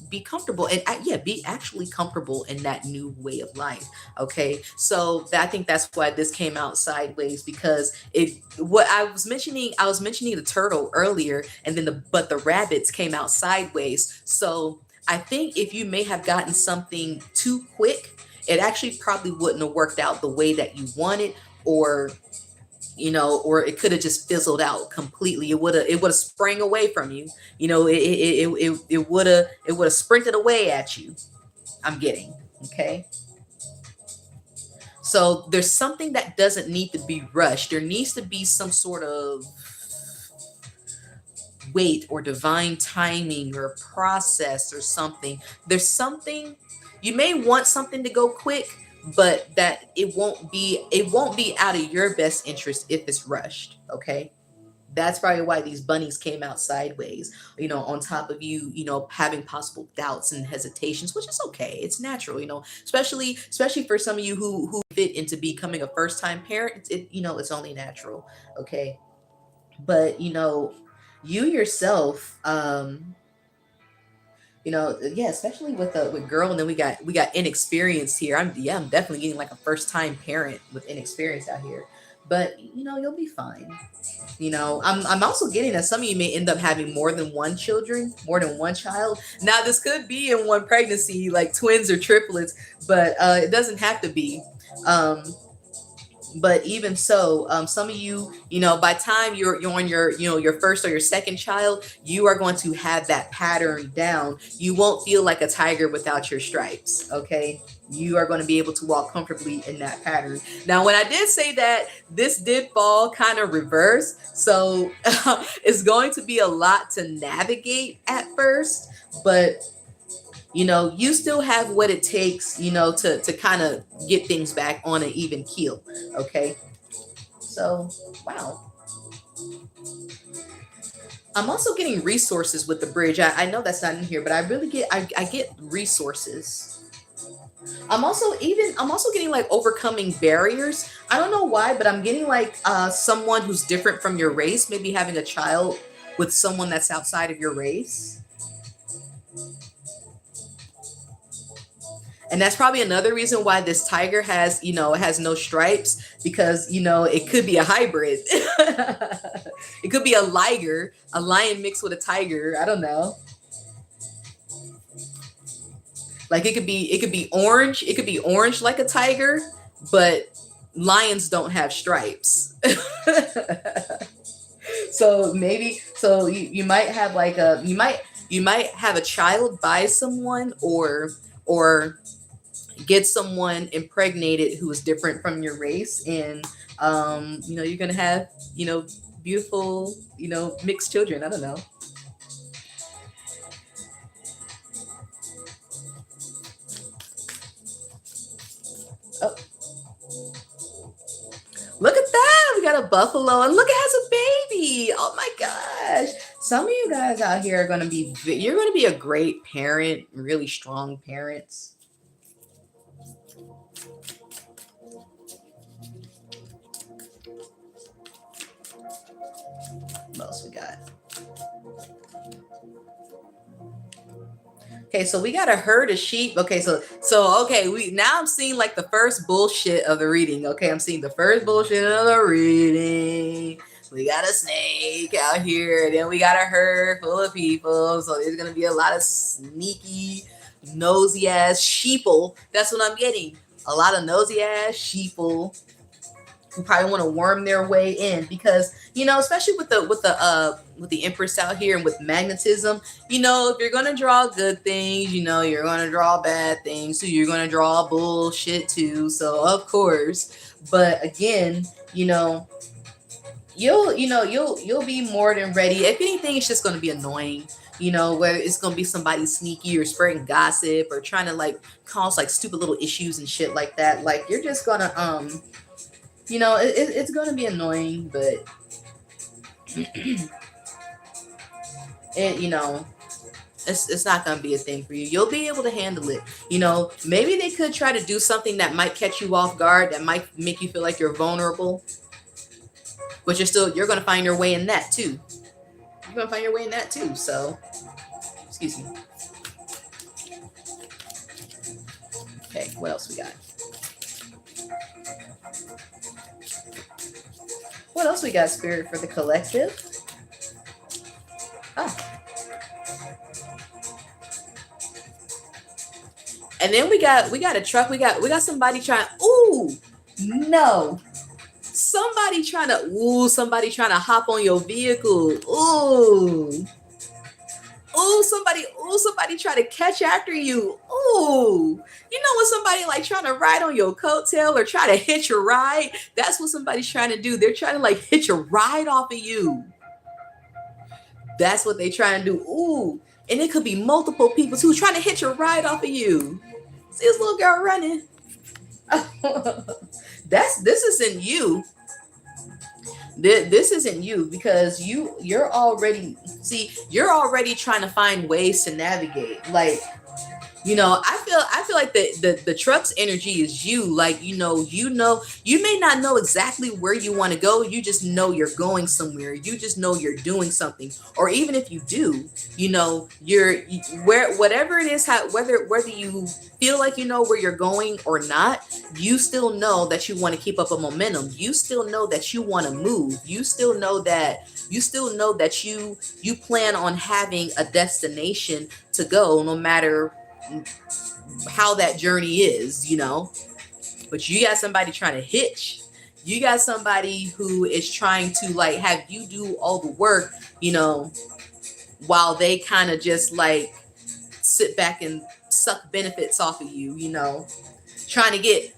be comfortable, and be actually comfortable in that new way of life. Okay, so I think that's why this came out sideways, because I was mentioning the turtle earlier, and then the rabbits came out sideways. So I think if you may have gotten something too quick, it actually probably wouldn't have worked out the way that you wanted, or it could have just fizzled out completely. It would have sprang away from you. It would have sprinted away at you. I'm getting, okay. So there's something that doesn't need to be rushed. There needs to be some sort of wait or divine timing or process or something. There's something, you may want something to go quick, but that it won't be out of your best interest if it's rushed. Okay, that's probably why these bunnies came out sideways, on top of you, having possible doubts and hesitations, which is okay. It's natural, especially for some of you who fit into becoming a first time parent. It's only natural. Okay, but you yourself, yeah, especially with girl, and then we got inexperienced here. I'm definitely getting like a first time parent with inexperience out here, but you'll be fine. I'm also getting that some of you may end up having more than one child. Now this could be in one pregnancy, like twins or triplets, but it doesn't have to be. But even so, some of you, by the time you're on your first or your second child, you are going to have that pattern down. You won't feel like a tiger without your stripes. Okay, you are going to be able to walk comfortably in that pattern. Now, when I did say that, this did fall kind of reverse, so it's going to be a lot to navigate at first, but you still have what it takes, to kind of get things back on an even keel. Okay. So, wow. I'm also getting resources with the bridge. I know that's not in here, but I really get resources. I'm also getting like overcoming barriers. I don't know why, but I'm getting like someone who's different from your race, maybe having a child with someone that's outside of your race. And that's probably another reason why this tiger has no stripes, because, it could be a hybrid. It could be a lion mixed with a tiger. I don't know. Like it could be orange. It could be orange like a tiger, but lions don't have stripes. So you might have like you might have a child by someone, or get someone impregnated who is different from your race, and you're gonna have beautiful mixed children. I don't know. Oh, look at that, we got a buffalo, and look, it has a baby. Oh my gosh, some of you guys out here are going to be, you're going to be a great parent, really strong parents. What else we got? Okay, so we got a herd of sheep. Okay, now I'm seeing like the first bullshit of the reading. Okay, I'm seeing the first bullshit of the reading. We got a snake out here, then we got a herd full of people. So there's gonna be a lot of sneaky, nosy ass sheeple. That's what I'm getting. A lot of nosy ass sheeple who probably want to worm their way in, because especially with the Empress out here and with magnetism, if you're gonna draw good things, you're gonna draw bad things, so you're gonna draw bullshit too. So of course, but again, you'll be more than ready. If anything, it's just gonna be annoying. Where it's gonna be somebody sneaky or spreading gossip or trying to like cause like stupid little issues and shit like that. Like you're just gonna it's going to be annoying, but it's not going to be a thing for you. You'll be able to handle it. Maybe they could try to do something that might catch you off guard, that might make you feel like you're vulnerable, but you're going to find your way in that too. You're going to find your way in that too. So, excuse me. Okay, what else we got? What else we got, Spirit, for the collective? And then we got a truck. We got somebody trying. Ooh, no. Somebody trying to hop on your vehicle. Ooh. Somebody try to catch after you. Ooh, you know when somebody like trying to ride on your coattail or try to hitch a ride? That's what somebody's trying to do. They're trying to like hitch a ride off of you. That's what they try and do. Ooh, and it could be multiple people too trying to hitch a ride off of you. See this little girl running. This isn't you. This isn't you because you're already you're already trying to find ways to navigate. Like, you know, I feel like the truck's energy is you. Like, you know, you may not know exactly where you want to go. You just know you're going somewhere. You just know you're doing something. Or even if you do, you know, where whatever it is, whether you feel like you know where you're going or not, you still know that you want to keep up a momentum. You still know that you want to move. You still know that you plan on having a destination to go, no matter how that journey is, you know. But you got somebody trying to hitch. You got somebody who is trying to like have you do all the work, you know, while they kind of just like sit back and suck benefits off of you, you know, trying to get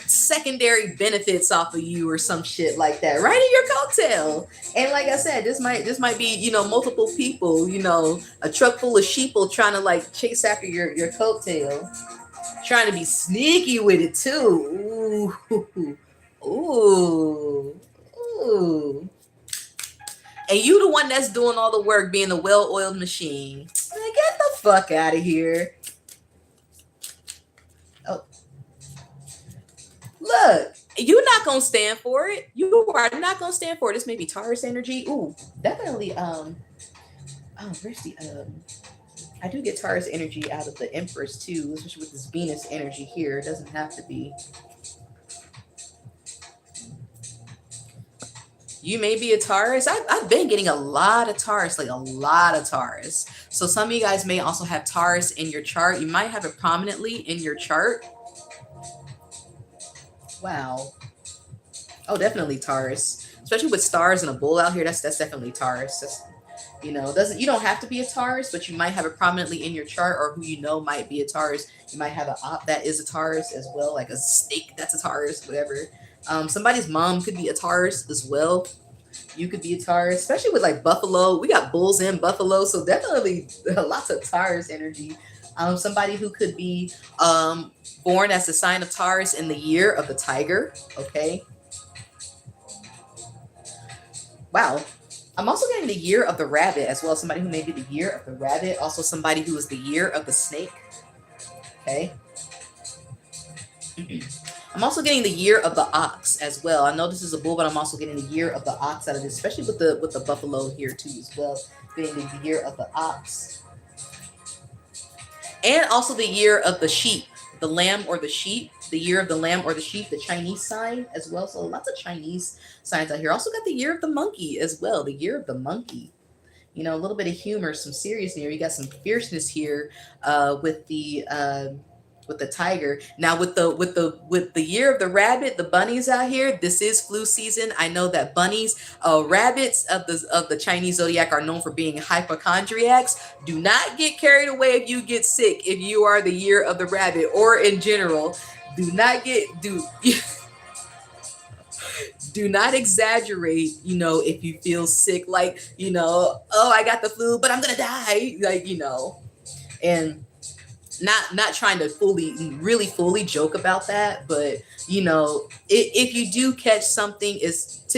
secondary benefits off of you or some shit like that, right in your coattail. And like I said, this might be, you know, multiple people, you know, a truck full of sheeple trying to like chase after your coattail, trying to be sneaky with it too. Ooh, ooh, ooh. And you the one that's doing all the work, being the well-oiled machine. Man, get the fuck out of here. Oh, look, you're not gonna stand for it. You are not gonna stand for it. This may be Taurus energy. Ooh, definitely. Oh, where's the I do get Taurus energy out of the Empress too, especially with this Venus energy here. It doesn't have to be. You may be a Taurus. I've been getting a lot of Taurus, like a lot of Taurus. So some of you guys may also have Taurus in your chart. You might have it prominently in your chart. Wow. Oh, definitely Taurus. Especially with stars and a bull out here. That's definitely Taurus. That's, you know, you don't have to be a Taurus, but you might have it prominently in your chart, or who you know might be a Taurus. You might have an op that is a Taurus as well, like a snake that's a Taurus, whatever. Somebody's mom could be a Taurus as well. You could be a Taurus, especially with like Buffalo. We got bulls and Buffalo, so definitely lots of Taurus energy. Somebody who could be born as the sign of Taurus in the year of the tiger. Okay. Wow. I'm also getting the year of the rabbit as well. Somebody who may be the year of the rabbit. Also somebody who is the year of the snake. Okay. I'm also getting the year of the ox as well. I know this is a bull, but I'm also getting the year of the ox out of this, especially with the buffalo here too as well. Getting the year of the ox. And also the year of the sheep, the lamb or the sheep, the year of the lamb or the sheep, the Chinese sign as well. So lots of Chinese signs out here. Also got the year of the monkey as well, the year of the monkey. You know, a little bit of humor, some seriousness here. You got some fierceness here with the tiger. Now with the year of the rabbit, the bunnies out here, this is flu season. I know that bunnies, rabbits of the Chinese zodiac are known for being hypochondriacs. Do not get carried away if you get sick if you are the year of the rabbit, or in general. Do not do not exaggerate, you know, if you feel sick, like, you know, oh, I got the flu, but I'm gonna die, like, you know. And not trying to really fully joke about that, but you know, if you do catch something, it's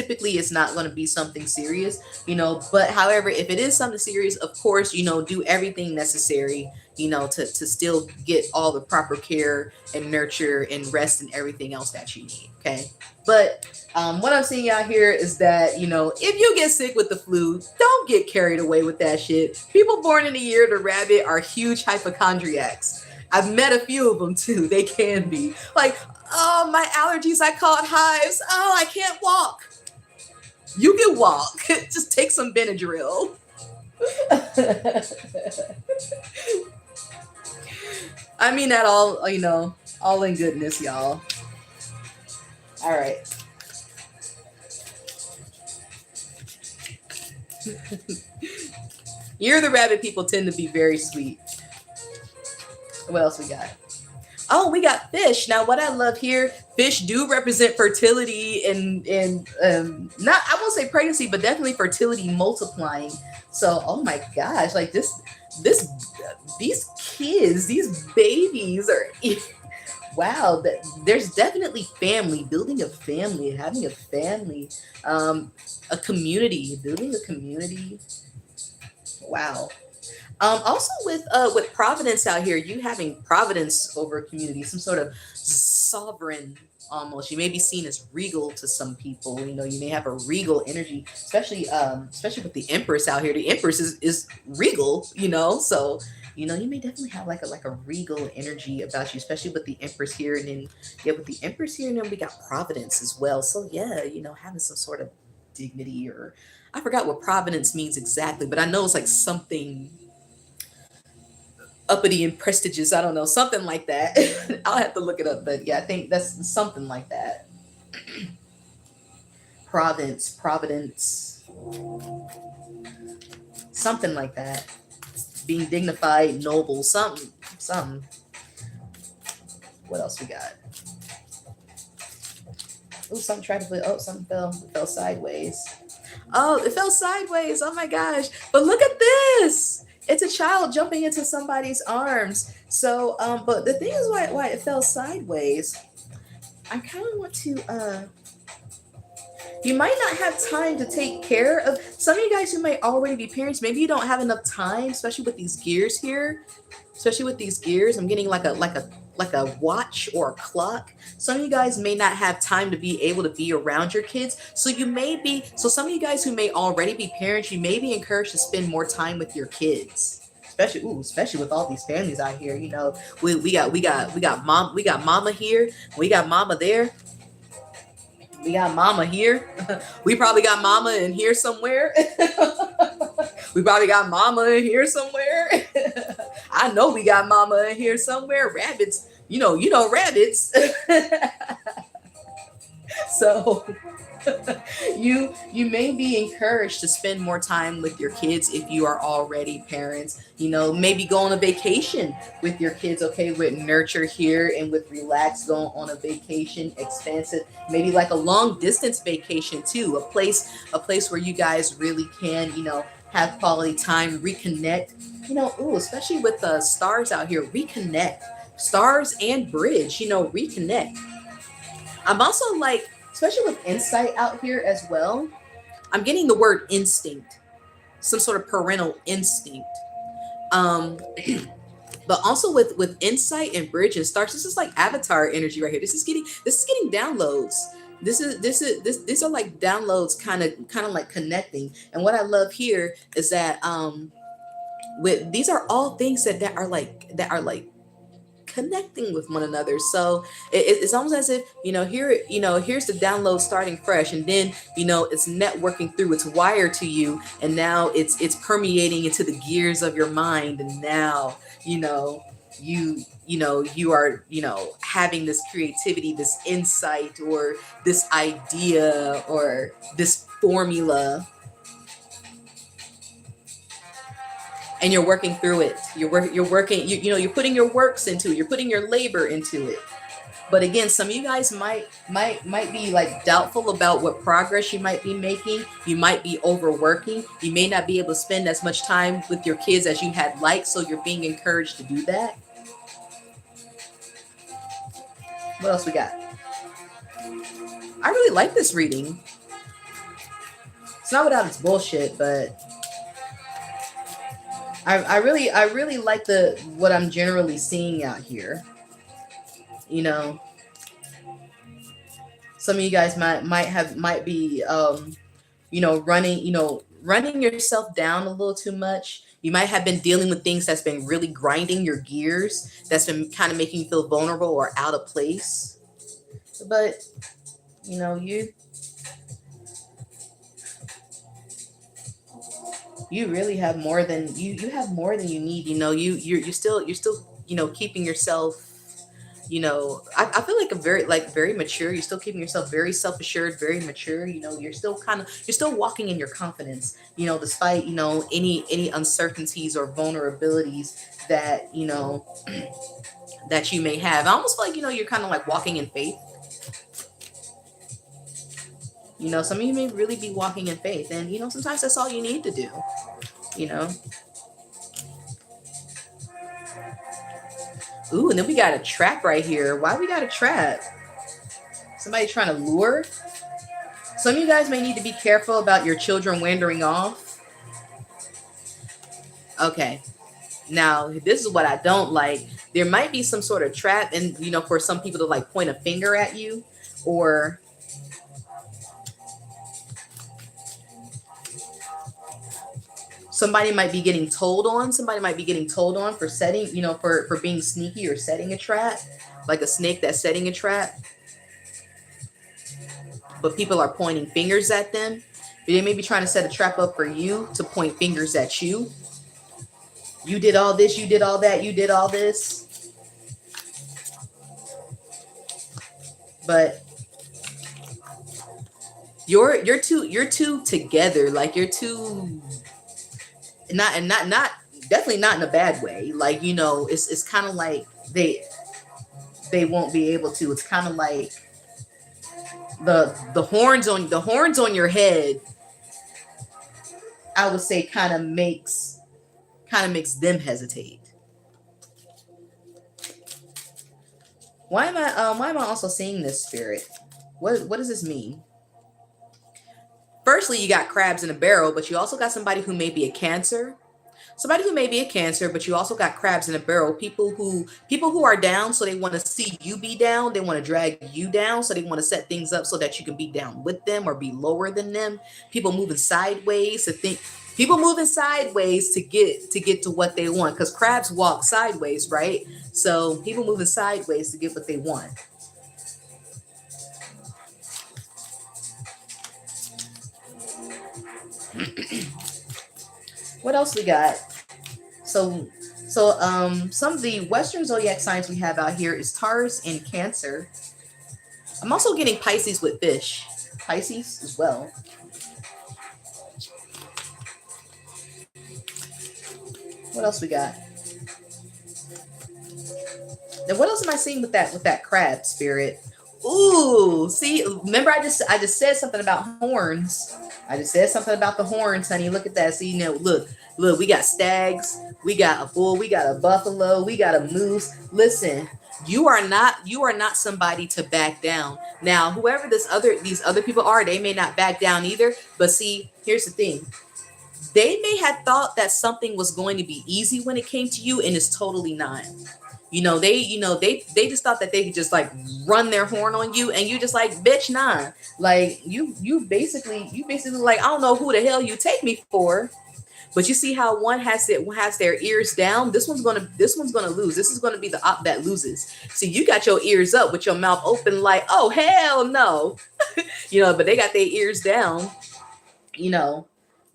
not going to be something serious, you know. But however, if it is something serious, of course, you know, do everything necessary, you know, to still get all the proper care and nurture and rest and everything else that you need. Okay. But what I'm seeing out here is that, you know, if you get sick with the flu, don't get carried away with that shit. People born in the year of the rabbit are huge hypochondriacs. I've met a few of them too. They can be like, oh, my allergies, I caught hives. Oh, I can't walk. You can walk. Just take some Benadryl. I mean that all, you know, all in goodness, y'all. All right. Here the rabbit people tend to be very sweet. What else we got? Oh, we got fish. Now, what I love here, fish do represent fertility and not, I won't say pregnancy, but definitely fertility multiplying. So, oh my gosh, like this, these kids, these babies are, wow. There's definitely family, building a family, having a family, a community, building a community. Wow. Also with providence out here, you having providence over a community, some sort of sovereign almost. You may be seen as regal to some people. You know, you may have a regal energy, especially with the Empress out here. The Empress is regal, you know, so you know, you may definitely have like a regal energy about you, especially with the Empress here, and then yeah, with the Empress here, and then we got Providence as well. So yeah, you know, having some sort of dignity, or I forgot what providence means exactly, but I know it's like something uppity and prestigious. I don't know, something like that. I'll have to look it up, but yeah, I think that's something like that. Providence, something like that. Being dignified, noble, something. What else we got? Oh, something tried to flip. Oh, something fell sideways. Oh, it fell sideways. Oh my gosh! But look at this. It's a child jumping into somebody's arms. So, but the thing is why it fell sideways. I kind of want to. You might not have time to take care of some of you guys who may already be parents. Maybe you don't have enough time, especially with these gears here. Especially with these gears, I'm getting like a watch or a clock. Some of you guys may not have time to be able to be around your kids. So some of you guys who may already be parents, you may be encouraged to spend more time with your kids. Especially with all these families out here. You know, we got mama here, we got mama there. We got mama here. We probably got mama in here somewhere. We probably got mama in here somewhere. I know we got mama in here somewhere. Rabbits, you know rabbits. So you may be encouraged to spend more time with your kids if you are already parents. You know, maybe go on a vacation with your kids, okay, with nurture here, and with relax, go on a vacation, expansive, maybe like a long distance vacation too, a place where you guys really can, you know, have quality time, reconnect, you know, especially with the stars out here, reconnect, stars and bridge, you know, reconnect. I'm also like, especially with insight out here as well, I'm getting the word instinct, some sort of parental instinct. Um, but also with insight and bridge and stars, this is like avatar energy right here. This is getting downloads. These are like downloads, kind of like connecting. And what I love here is that with these are all things that are like connecting with one another. So it's almost as if, here's the download starting fresh, and then it's networking through, it's wired to you, and now it's permeating into the gears of your mind, and now you are having this creativity, this insight, or this idea, or this formula, and you're working through it. You're working, you're putting your works into it, you're putting your labor into it. But again, some of you guys might be like doubtful about what progress you might be making. You might be overworking. You may not be able to spend as much time with your kids as you had liked, so you're being encouraged to do that. What else we got? I really like this reading. It's not without its bullshit, but I really like what I'm generally seeing out here. Some of you guys might be running yourself down a little too much. You might have been dealing with things that's been really grinding your gears, that's been kind of making you feel vulnerable or out of place. But you really have more than you have more than you need. You're still keeping yourself you know, I feel like a very mature. You're still keeping yourself very self-assured, very mature. You know, you're still walking in your confidence, you know, despite, you know, any uncertainties or vulnerabilities that, you know, that you may have. I almost feel like, you know, you're kind of like walking in faith. You know, some of you may really be walking in faith, and you know, sometimes that's all you need to do, you know. Ooh, and then we got a trap right here. Why we got a trap? Somebody trying to lure? Some of you guys may need to be careful about your children wandering off. Okay. Now, this is what I don't like. There might be some sort of trap, and you know, for some people to like point a finger at you, or somebody might be getting told on. Somebody might be getting told on for setting, you know, for being sneaky or setting a trap, like a snake that's setting a trap. But people are pointing fingers at them. They may be trying to set a trap up for you to point fingers at you. You did all this, you did all that, you did all this. But you're too together. Like you're too not definitely not in a bad way. Like, you know, it's kind of like they won't be able to. It's kind of like the horns on your head, I would say kind of makes them hesitate. Why am I also seeing this, spirit? What does this mean? Firstly, you got crabs in a barrel, but you also got somebody who may be a Cancer. Somebody who may be a Cancer, but you also got crabs in a barrel. People who are down, so they want to see you be down. They want to drag you down, so they want to set things up so that you can be down with them or be lower than them. People moving sideways to get to what they want, because crabs walk sideways, right? So people moving sideways to get what they want. What else we got? So some of the Western zodiac signs we have out here is Taurus and Cancer. I'm also getting Pisces with fish. Pisces as well. What else we got? Now, what else am I seeing with that crab, spirit? Ooh, see, remember I just said something about horns. I just said something about the horns, honey. Look at that. See, you know, look, we got stags, we got a bull, we got a buffalo, we got a moose. Listen, you are not somebody to back down. Now, whoever these other people are, they may not back down either. But see, here's the thing. They may have thought that something was going to be easy when it came to you, and it's totally not. They just thought that they could just like run their horn on you, and you just like, bitch, nah. Like you basically like, I don't know who the hell you take me for. But you see how one has their ears down. This one's gonna lose. This is gonna be the op that loses. So you got your ears up with your mouth open, like, oh hell no, But they got their ears down.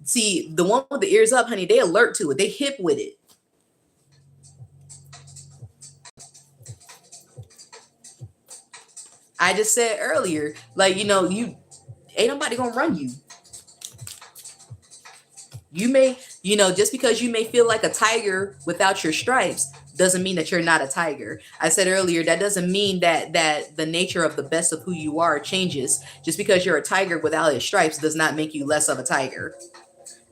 See, the one with the ears up, honey, they alert to it. They hip with it. I just said earlier, like, you ain't nobody gonna run you. You may, just because you may feel like a tiger without your stripes doesn't mean that you're not a tiger. I said earlier, that doesn't mean that the nature of the best of who you are changes. Just because you're a tiger without his stripes does not make you less of a tiger.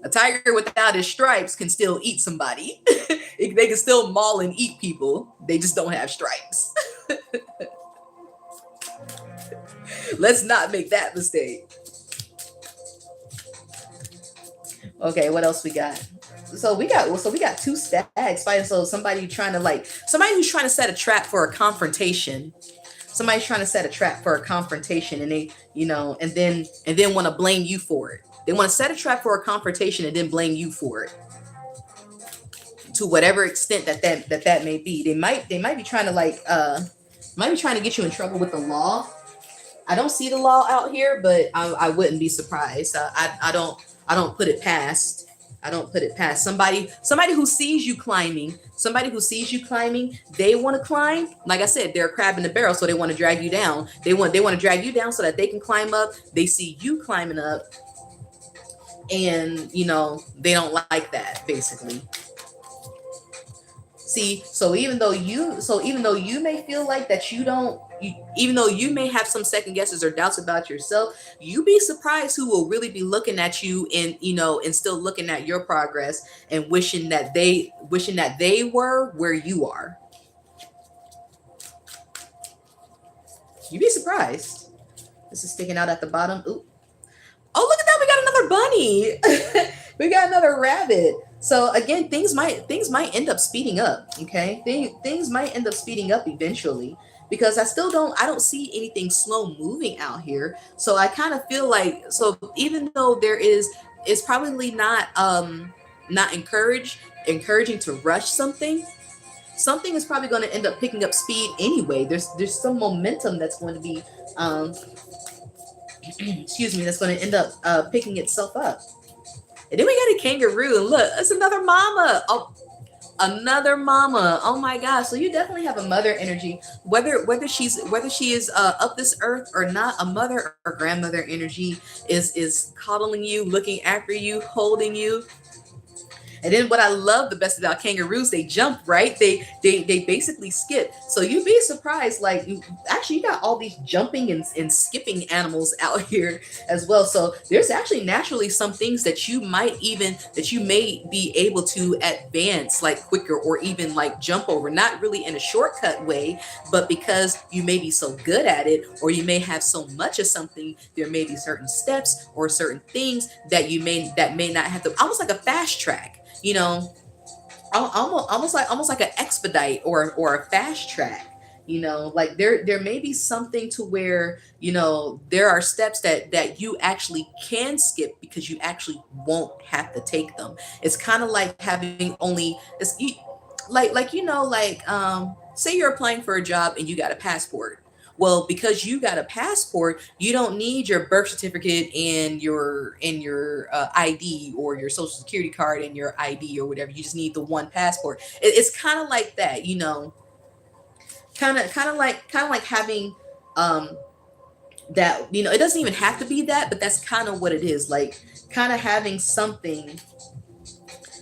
A tiger without his stripes can still eat somebody. They can still maul and eat people. They just don't have stripes. Let's not make that mistake. Okay, what else we got? So we got two stags fighting. So somebody who's trying to set a trap for a confrontation. Somebody's trying to set a trap for a confrontation, and they, and then want to blame you for it. They want to set a trap for a confrontation and then blame you for it. To whatever extent that may be. They might be trying to get you in trouble with the law. I don't see the law out here, but I wouldn't be surprised. I don't put it past I don't put it past somebody who sees you climbing, they want to climb. Like I said, they're a crab in the barrel, so they want to drag you down. They want to drag you down so that they can climb up. They see you climbing up, and they don't like that, basically. See, so even though you may feel like that even though you may have some second guesses or doubts about yourself, you be surprised who will really be looking at you, and still looking at your progress, and wishing that they were where you are. You'd be surprised. This is sticking out at the bottom. Ooh. Oh, look at that. We got another bunny. We got another rabbit. So again, things might end up speeding up. Okay. Things might end up speeding up eventually, because I don't see anything slow moving out here. So I kind of feel like, so even though it's probably not encouraging to rush something is probably going to end up picking up speed anyway. There's some momentum that's going to be excuse me, that's going to end up picking itself up. And then we got a kangaroo, and look, it's another mama. Oh, another mama. Oh my gosh. So you definitely have a mother energy, whether she is up this earth or not. A mother or grandmother energy is coddling you, looking after you, holding you. And then what I love the best about kangaroos, they jump, right? They basically skip. So you'd be surprised, like, actually you got all these jumping and skipping animals out here as well. So there's actually naturally some things that you may be able to advance like quicker, or even like jump over, not really in a shortcut way, but because you may be so good at it, or you may have so much of something, there may be certain steps or certain things that may not have to, almost like a fast track. Almost like an expedite or a fast track. Like there may be something to where there are steps that you actually can skip, because you actually won't have to take them. It's kind of like having only say you're applying for a job and you got a passport. Well, because you got a passport, you don't need your birth certificate and your ID, or your social security card and your ID or whatever. You just need the one passport. It's kind of like that, kind of like having that. It doesn't even have to be that, but that's kind of what it is. Like kind of having something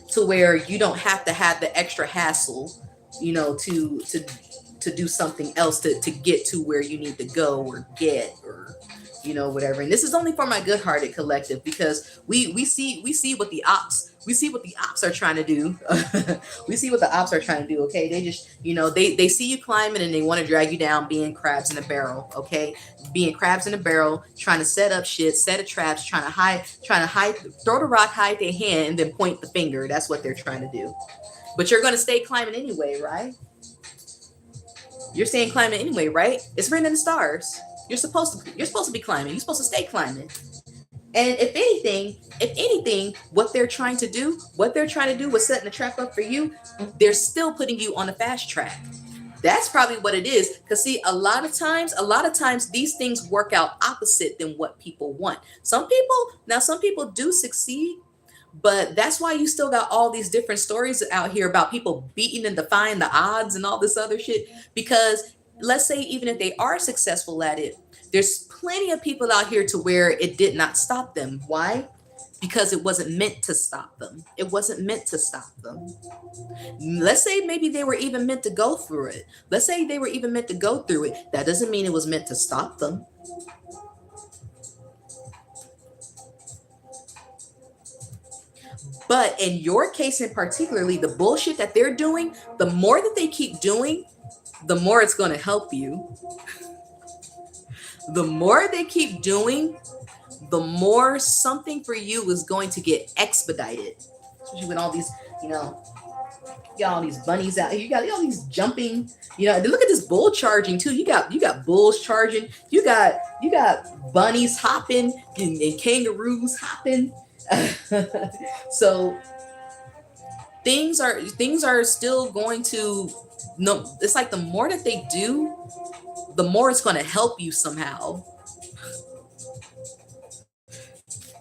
to where you don't have to have the extra hassle, to do something else to get to where you need to go or get, or whatever. And this is only for my good-hearted collective, because we see what the ops are trying to do. We see what the ops are trying to do. Okay, they just they see you climbing and they want to drag you down, being crabs in a barrel. Okay, being crabs in a barrel, trying to set up shit, set of traps, trying to hide, throw the rock, hide their hand, and then point the finger. That's what they're trying to do. But you're going to stay climbing anyway, right? You're staying climbing anyway, right? It's written in the stars. You're supposed to be climbing. You're supposed to stay climbing. And if anything, what they're trying to do was setting a trap up for you. They're still putting you on a fast track. That's probably what it is. Because see, a lot of times these things work out opposite than what people want. Some people do succeed. But that's why you still got all these different stories out here about people beating and defying the odds and all this other shit. Because let's say even if they are successful at it, there's plenty of people out here to where it did not stop them. Why? Because it wasn't meant to stop them. It wasn't meant to stop them. Let's say maybe they were even meant to go through it. That doesn't mean it was meant to stop them. But in your case in particularly, the bullshit that they're doing, the more that they keep doing, the more it's going to help you. The more they keep doing, the more something for you is going to get expedited. Especially with all these, you got all these bunnies out here. You got all these jumping, look at this bull charging too. You got bulls charging. You got bunnies hopping and kangaroos hopping. So things are still going to it's like the more that they do, the more it's going to help you somehow.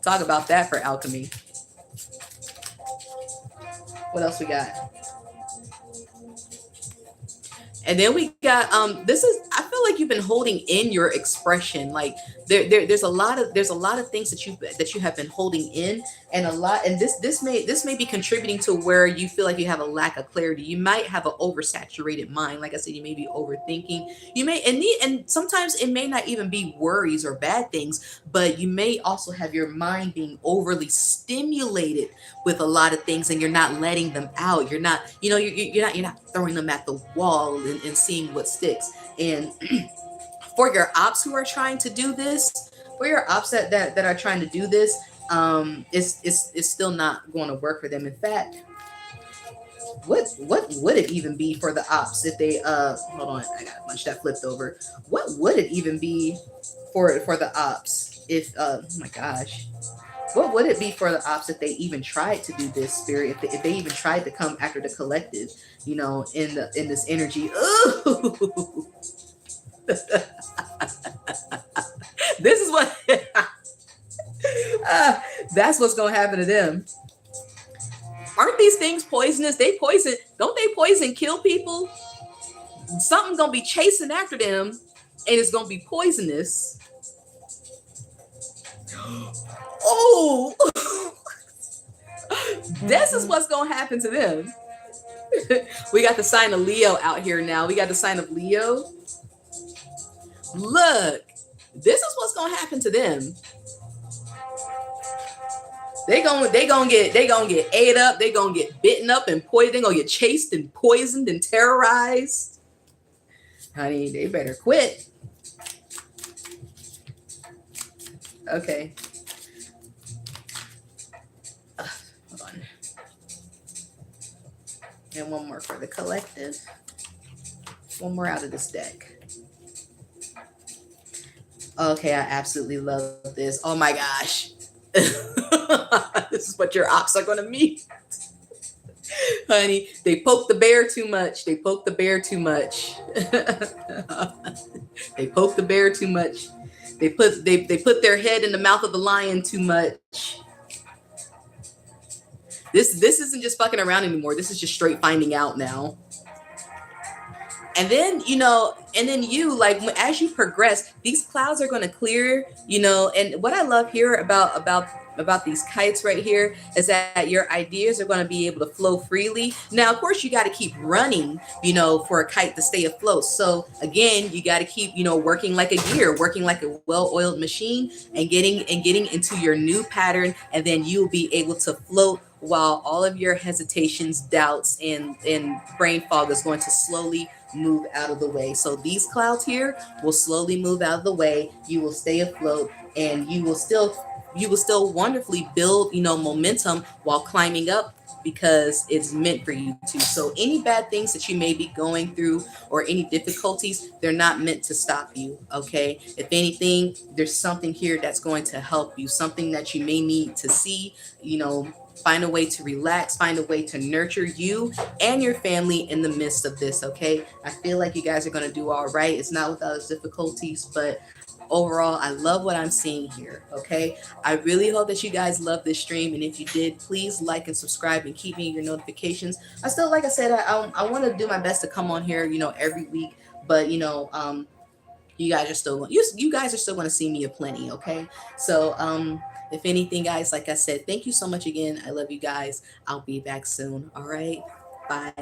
Talk about that for alchemy. What else we got? And then we got this is, I feel like you've been holding in your expression. Like there's a lot of things that you have been holding in, and a lot, and this may be contributing to where you feel like you have a lack of clarity. You might have an oversaturated mind. Like I said, you may be overthinking. You may, and sometimes it may not even be worries or bad things, but you may also have your mind being overly stimulated with a lot of things, and you're not letting them out. You're not, you're not throwing them at the wall and seeing what sticks. And for your ops who are trying to do this, for your ops that are trying to do this, it's still not going to work for them. In fact, what would it even be for the ops if they hold on, I got a bunch that flipped over. What would it even be for the ops if oh my gosh, what would it be for the ops if they even tried to do this, spirit, if they even tried to come after the collective, in this energy? Ooh. This is what that's what's gonna happen to them. Aren't these things poisonous? They poison, don't they poison kill people? Something's gonna be chasing after them, and it's gonna be poisonous. Oh, this is what's gonna happen to them. We got the sign of Leo out here now. We got the sign of Leo. Look, this is what's gonna happen to them. They gonna get ate up. They gonna get bitten up and poisoned. They gonna get chased and poisoned and terrorized. Honey, they better quit. Okay. Hold on. And one more for the collective. One more out of this deck. Okay, I absolutely love this. Oh my gosh. This is what your ops are gonna meet. Honey, they poke the bear too much. They poke the bear too much. They poke the bear too much. They put their head in the mouth of the lion too much. This isn't just fucking around anymore. This is just straight finding out now. And then, you, like, as you progress, these clouds are going to clear, and what I love here about these kites right here is that your ideas are going to be able to flow freely. Now, of course, you got to keep running, for a kite to stay afloat. So again, you got to keep, working like a gear, working like a well-oiled machine, and getting into your new pattern. And then you'll be able to float while all of your hesitations, doubts, and brain fog is going to slowly move out of the way. So these clouds here will slowly move out of the way. You will stay afloat, and you will still wonderfully build, momentum while climbing up, because it's meant for you to. So any bad things that you may be going through, or any difficulties, they're not meant to stop you. Okay. If anything, there's something here that's going to help you, something that you may need to see, find a way to relax, find a way to nurture you and your family in the midst of this. Okay. I feel like you guys are going to do all right. It's not without its difficulties, but overall, I love what I'm seeing here. Okay. I really hope that you guys love this stream. And if you did, please like and subscribe and keep me your notifications. I still, like I said, I want to do my best to come on here, every week, but you guys are still going to see me aplenty. Okay. So, if anything, guys, like I said, thank you so much again. I love you guys. I'll be back soon. All right. Bye.